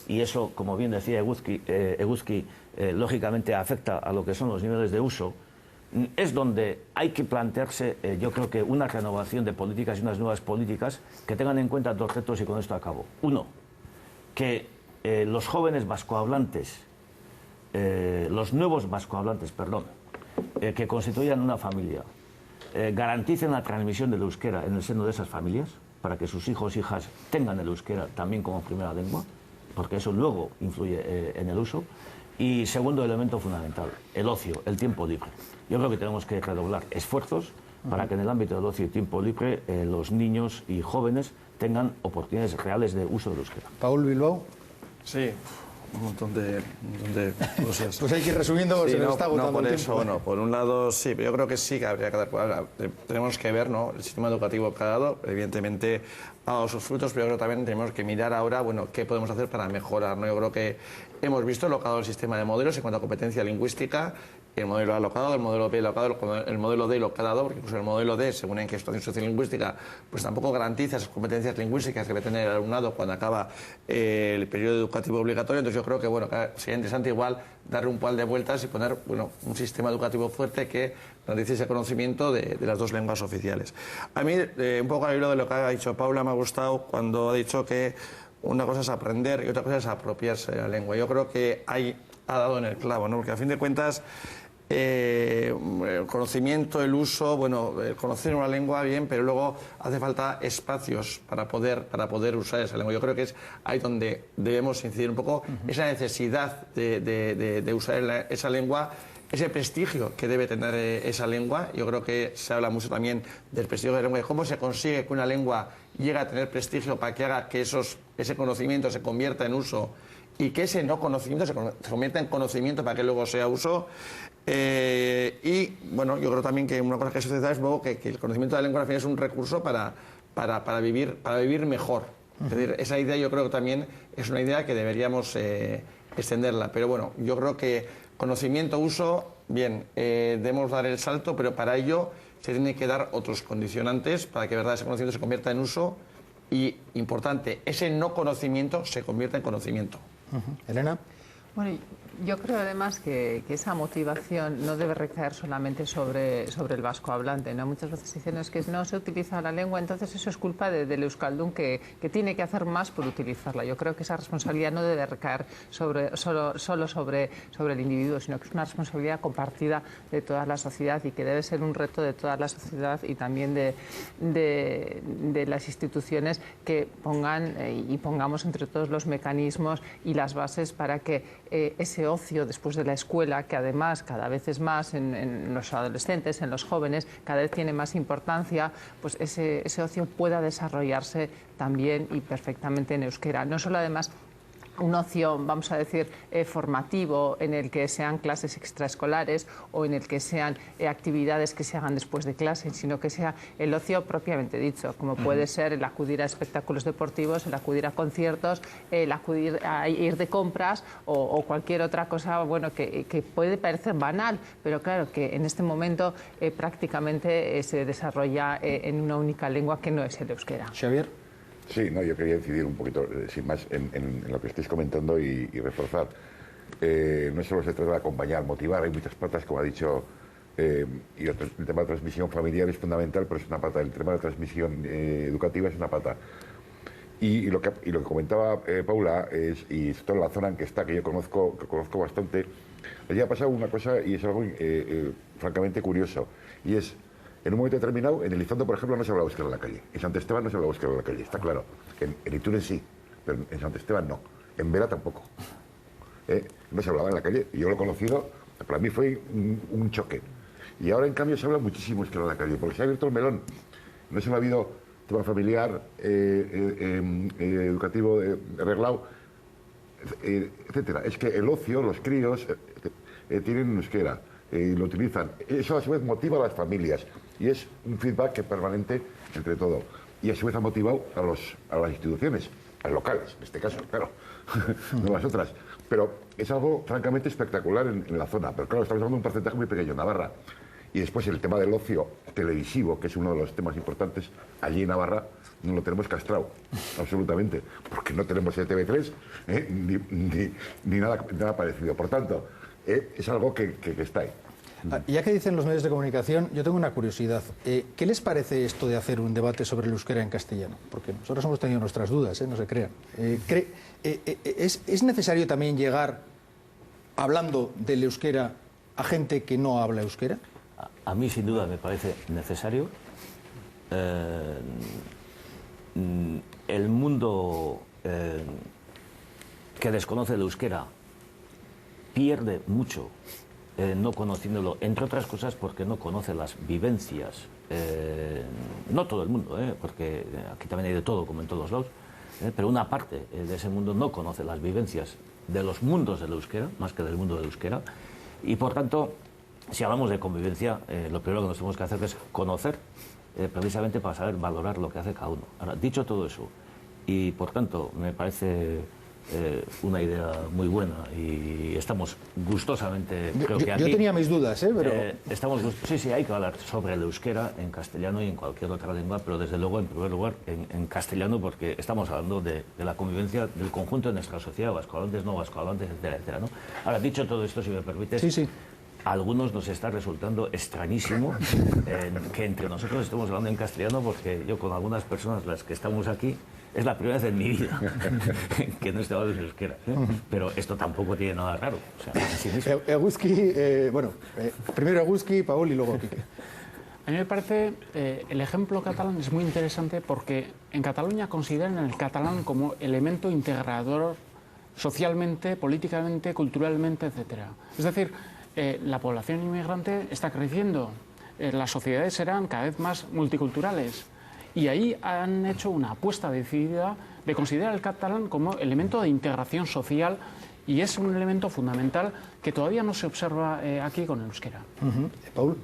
y eso, como bien decía Eguzki, lógicamente afecta a lo que son los niveles de uso, es donde hay que plantearse, yo creo que una renovación de políticas y unas nuevas políticas que tengan en cuenta dos retos, y con esto acabo. Uno, que los jóvenes vascohablantes, los nuevos vascohablantes, perdón, que constituyan una familia, garanticen la transmisión del euskera en el seno de esas familias, para que sus hijos e hijas tengan el euskera también como primera lengua, porque eso luego influye en el uso. Y segundo elemento fundamental, el ocio, el tiempo libre. Yo creo que tenemos que redoblar esfuerzos para que en el ámbito del ocio y tiempo libre los niños y jóvenes tengan oportunidades reales de uso del euskera. Paul Bilbao. Sí, un montón de cosas. Pues hay que ir resumiendo, sí, se nos está agotando por el eso, tiempo. bueno, por un lado sí, pero yo creo que sí que habría que dar, tenemos que ver, ¿no?, el sistema educativo que ha dado, evidentemente ha dado sus frutos, pero yo creo que también tenemos que mirar ahora, bueno, qué podemos hacer para mejorar, ¿no? Yo creo que hemos visto lo que ha dado el sistema de modelos en cuanto a competencia lingüística, el modelo A lo que ha dado, el modelo B lo que ha dado, el modelo D lo que ha dado, porque incluso el modelo D, según en qué situación sociolingüística, pues tampoco garantiza esas competencias lingüísticas que debe tener el alumnado cuando acaba el periodo educativo obligatorio. Entonces yo creo que, bueno, sería interesante igual darle un par de vueltas y poner, bueno, un sistema educativo fuerte que garantice ese conocimiento de las dos lenguas oficiales. A mí, un poco al hilo de lo que ha dicho Paula, me ha gustado cuando ha dicho que una cosa es aprender y otra cosa es apropiarse de la lengua. Yo creo que ahí ha dado en el clavo, ¿no? Porque a fin de cuentas el conocimiento, el uso, bueno, el conocer una lengua bien, pero luego hace falta espacios para poder usar esa lengua. Yo creo que es ahí donde debemos incidir un poco, esa necesidad de usar esa lengua, ese prestigio que debe tener esa lengua. Yo creo que se habla mucho también del prestigio de la lengua y cómo se consigue que una lengua llegue a tener prestigio para que haga que ese conocimiento se convierta en uso y que ese no conocimiento se convierta en conocimiento para que luego sea uso. Y bueno, yo creo también que una cosa que sucede es luego que el conocimiento de la lengua al final es un recurso para vivir mejor. Es decir, esa idea yo creo que también es una idea que deberíamos extenderla. Pero bueno, yo creo que conocimiento, uso, bien, debemos dar el salto, pero para ello se tienen que dar otros condicionantes para que, verdad, ese conocimiento se convierta en uso y, importante, ese no conocimiento se convierta en conocimiento. Elena. Bueno, yo creo además que esa motivación no debe recaer solamente sobre el vasco hablante, ¿no? Muchas veces dicen es que no se utiliza la lengua, entonces eso es culpa del euskaldun que tiene que hacer más por utilizarla. Yo creo que esa responsabilidad no debe recaer solo sobre el individuo, sino que es una responsabilidad compartida de toda la sociedad y que debe ser un reto de toda la sociedad y también de las instituciones que pongan y pongamos entre todos los mecanismos y las bases para que ese ocio después de la escuela, que además cada vez es más en los adolescentes, en los jóvenes, cada vez tiene más importancia, pues ese ocio pueda desarrollarse también y perfectamente en euskera. No solo además un ocio, vamos a decir, formativo, en el que sean clases extraescolares o en el que sean actividades que se hagan después de clase, sino que sea el ocio propiamente dicho, como puede ser el acudir a espectáculos deportivos, el acudir a conciertos, el acudir a ir de compras o cualquier otra cosa, bueno, que puede parecer banal, pero claro que en este momento prácticamente se desarrolla en una única lengua que no es el euskera. Xavier. Sí, no, yo quería incidir un poquito, sin más, en lo que estáis comentando y reforzar. No solo se trata de acompañar, motivar, hay muchas patas, como ha dicho y el tema de transmisión familiar es fundamental, pero es una pata. El tema de transmisión educativa es una pata. Y lo que comentaba Paula, y esto en la zona en que está, que yo conozco bastante, allí ha pasado una cosa y es algo francamente curioso. Y es, en un momento determinado, en Elizondo, por ejemplo, no se habla euskera en la calle. En Sant Esteban no se habla euskera en la calle, está claro. En Ituren sí, pero en Sant Esteban no. En Vera tampoco. No se hablaba en la calle. Y yo lo he conocido, para mí fue un choque. Y ahora, en cambio, se habla muchísimo euskera en la calle, porque se ha abierto el melón. No se ha habido tema familiar, educativo arreglado, etcétera. Es que el ocio, los críos tienen euskera y lo utilizan. Eso a su vez motiva a las familias y es un feedback permanente entre todo. Y a su vez ha motivado a las instituciones, a los locales, en este caso, claro, no las otras. Pero es algo francamente espectacular en la zona. Pero claro, estamos hablando de un porcentaje muy pequeño en Navarra. Y después el tema del ocio televisivo, que es uno de los temas importantes, allí en Navarra no lo tenemos castrado, absolutamente, porque no tenemos el TV3 ni nada parecido. Por tanto, es algo que está ahí. Ya que dicen los medios de comunicación, yo tengo una curiosidad. ¿Qué les parece esto de hacer un debate sobre el euskera en castellano? Porque nosotros hemos tenido nuestras dudas, no se crean. ¿Es necesario también llegar hablando del euskera a gente que no habla euskera? A mí, sin duda, me parece necesario. El mundo que desconoce el euskera pierde mucho no conociéndolo, entre otras cosas porque no conoce las vivencias. No todo el mundo, porque aquí también hay de todo, como en todos lados, pero una parte de ese mundo no conoce las vivencias de los mundos del euskera, más que del mundo del euskera, y por tanto, si hablamos de convivencia, lo primero que nos tenemos que hacer es conocer, precisamente para saber valorar lo que hace cada uno. Ahora, dicho todo eso, y por tanto me parece una idea muy buena y estamos gustosamente, creo que aquí... Yo tenía mis dudas, pero... Sí, hay que hablar sobre el euskera en castellano y en cualquier otra lengua, pero desde luego, en primer lugar, en castellano, porque estamos hablando de la convivencia del conjunto de nuestra sociedad, vascohablantes, no vascohablantes, etcétera, etcétera, ¿no? Ahora, dicho todo esto, si me permites... Sí. A algunos nos está resultando extrañísimo que entre nosotros estemos hablando en castellano, porque yo con algunas personas, las que estamos aquí, es la primera vez en mi vida que no estoy hablando en euskera. Pero esto tampoco tiene nada raro. O sea, así mismo. Eguzki, primero Eguzki, Paul y luego Quique. A mí me parece el ejemplo catalán es muy interesante porque en Cataluña consideran el catalán como elemento integrador socialmente, políticamente, culturalmente, etcétera. Es decir, la población inmigrante está creciendo, las sociedades serán cada vez más multiculturales y ahí han hecho una apuesta decidida de considerar el catalán como elemento de integración social y es un elemento fundamental que todavía no se observa aquí con el euskera. Paul.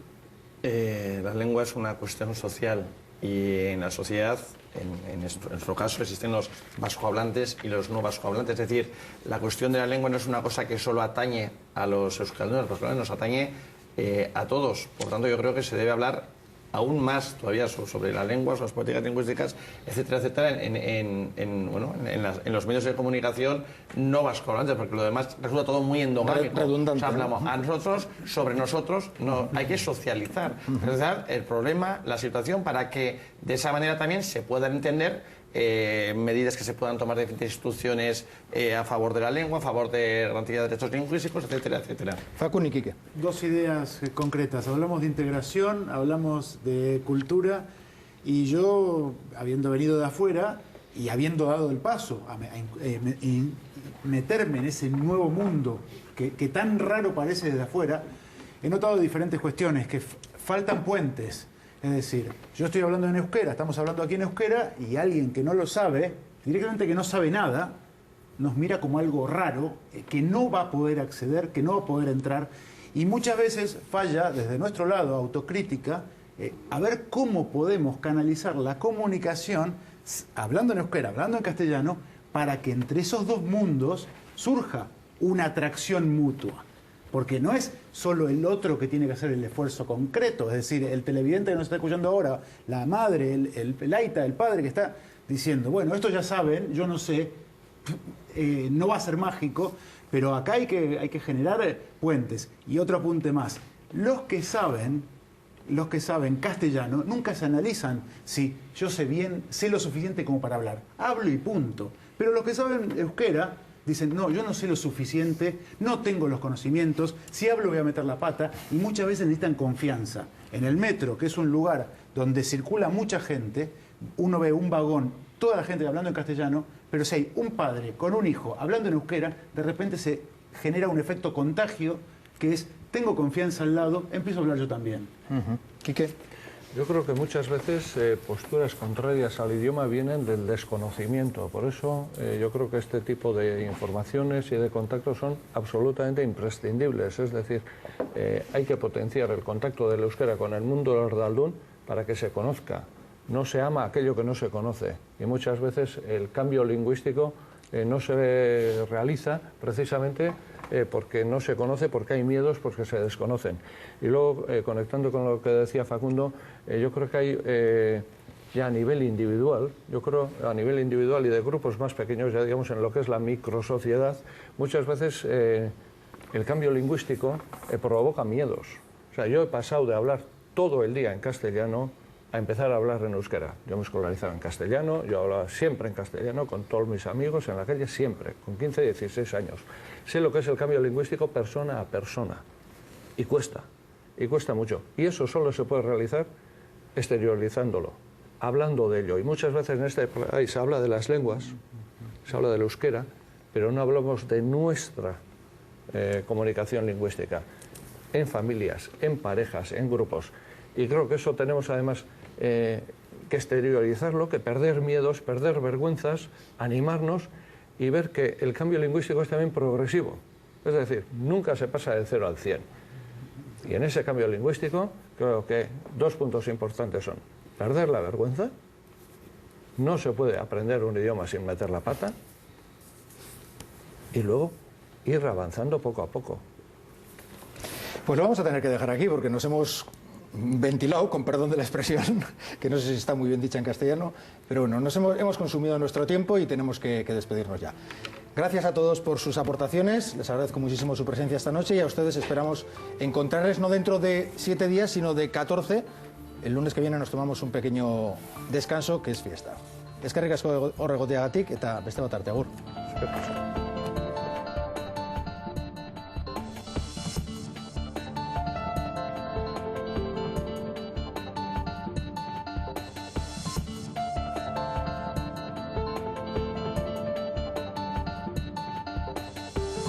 La lengua es una cuestión social y en la sociedad, en nuestro caso, existen los vascohablantes y los no vascohablantes. Es decir, la cuestión de la lengua no es una cosa que solo atañe a los euskaldunes, nos atañe a todos. Por tanto, yo creo que se debe hablar aún más todavía sobre la lengua, sobre las políticas lingüísticas, etcétera, etcétera, en los medios de comunicación no vascohablantes, porque lo demás resulta todo muy endogámico. Redundante. O sea, hablamos a nosotros, sobre nosotros, no, hay que socializar. Socializar el problema, la situación, para que de esa manera también se puedan entender medidas que se puedan tomar de diferentes instituciones a favor de la lengua, a favor de garantía de derechos lingüísticos, etcétera, etcétera. Facu y Quique. Dos ideas concretas. Hablamos de integración, hablamos de cultura, y yo, habiendo venido de afuera y habiendo dado el paso a meterme en ese nuevo mundo que tan raro parece desde afuera, he notado diferentes cuestiones, que faltan puentes. Es decir, yo estoy hablando en euskera, estamos hablando aquí en euskera, y alguien que no lo sabe, directamente que no sabe nada, nos mira como algo raro, que no va a poder acceder, que no va a poder entrar, y muchas veces falla desde nuestro lado, autocrítica, a ver cómo podemos canalizar la comunicación, hablando en euskera, hablando en castellano, para que entre esos dos mundos surja una atracción mutua. Porque no es solo el otro que tiene que hacer el esfuerzo concreto, es decir, el televidente que nos está escuchando ahora, la madre, el aita, el padre que está diciendo, bueno, esto ya saben, yo no sé, no va a ser mágico, pero acá hay que generar puentes. Y otro apunte más, Los que saben castellano nunca se analizan si yo sé lo suficiente como para hablar. Hablo y punto. Pero los que saben euskera dicen, no, yo no sé lo suficiente, no tengo los conocimientos, si hablo voy a meter la pata, y muchas veces necesitan confianza. En el metro, que es un lugar donde circula mucha gente, uno ve un vagón, toda la gente hablando en castellano, pero si hay un padre con un hijo hablando en euskera, de repente se genera un efecto contagio que es, tengo confianza al lado, empiezo a hablar yo también. Quique. Yo creo que muchas veces posturas contrarias al idioma vienen del desconocimiento. Por eso yo creo que este tipo de informaciones y de contactos son absolutamente imprescindibles. Es decir, hay que potenciar el contacto del euskera con el mundo del erdaldún para que se conozca. No se ama aquello que no se conoce. Y muchas veces el cambio lingüístico no se realiza precisamente porque no se conoce, porque hay miedos, porque se desconocen. Y luego, conectando con lo que decía Facundo, yo creo que hay ya a nivel individual, y de grupos más pequeños, ya digamos en lo que es la microsociedad, muchas veces el cambio lingüístico provoca miedos. O sea, yo he pasado de hablar todo el día en castellano a empezar a hablar en euskera. Yo me escolarizaba en castellano, yo hablaba siempre en castellano con todos mis amigos en la calle, siempre, con 15, 16 años. Sé lo que es el cambio lingüístico persona a persona. Y cuesta mucho. Y eso solo se puede realizar exteriorizándolo, hablando de ello. Y muchas veces en este país se habla de las lenguas, se habla del euskera, pero no hablamos de nuestra comunicación lingüística, en familias, en parejas, en grupos. Y creo que eso tenemos además que exteriorizarlo, que perder miedos, perder vergüenzas, animarnos y ver que el cambio lingüístico es también progresivo. Es decir, nunca se pasa del 0 al 100. Y en ese cambio lingüístico creo que dos puntos importantes son perder la vergüenza, no se puede aprender un idioma sin meter la pata, y luego ir avanzando poco a poco. Pues lo vamos a tener que dejar aquí porque nos hemos ventilado, con perdón de la expresión, que no sé si está muy bien dicha en castellano, pero bueno, hemos consumido nuestro tiempo y tenemos que despedirnos ya. Gracias a todos por sus aportaciones, les agradezco muchísimo su presencia esta noche y a ustedes esperamos encontrarles no dentro de 7 días, sino de 14. El lunes que viene nos tomamos un pequeño descanso, que es fiesta. Eskerrik asko horregoteagatik eta beste bat arte, agur.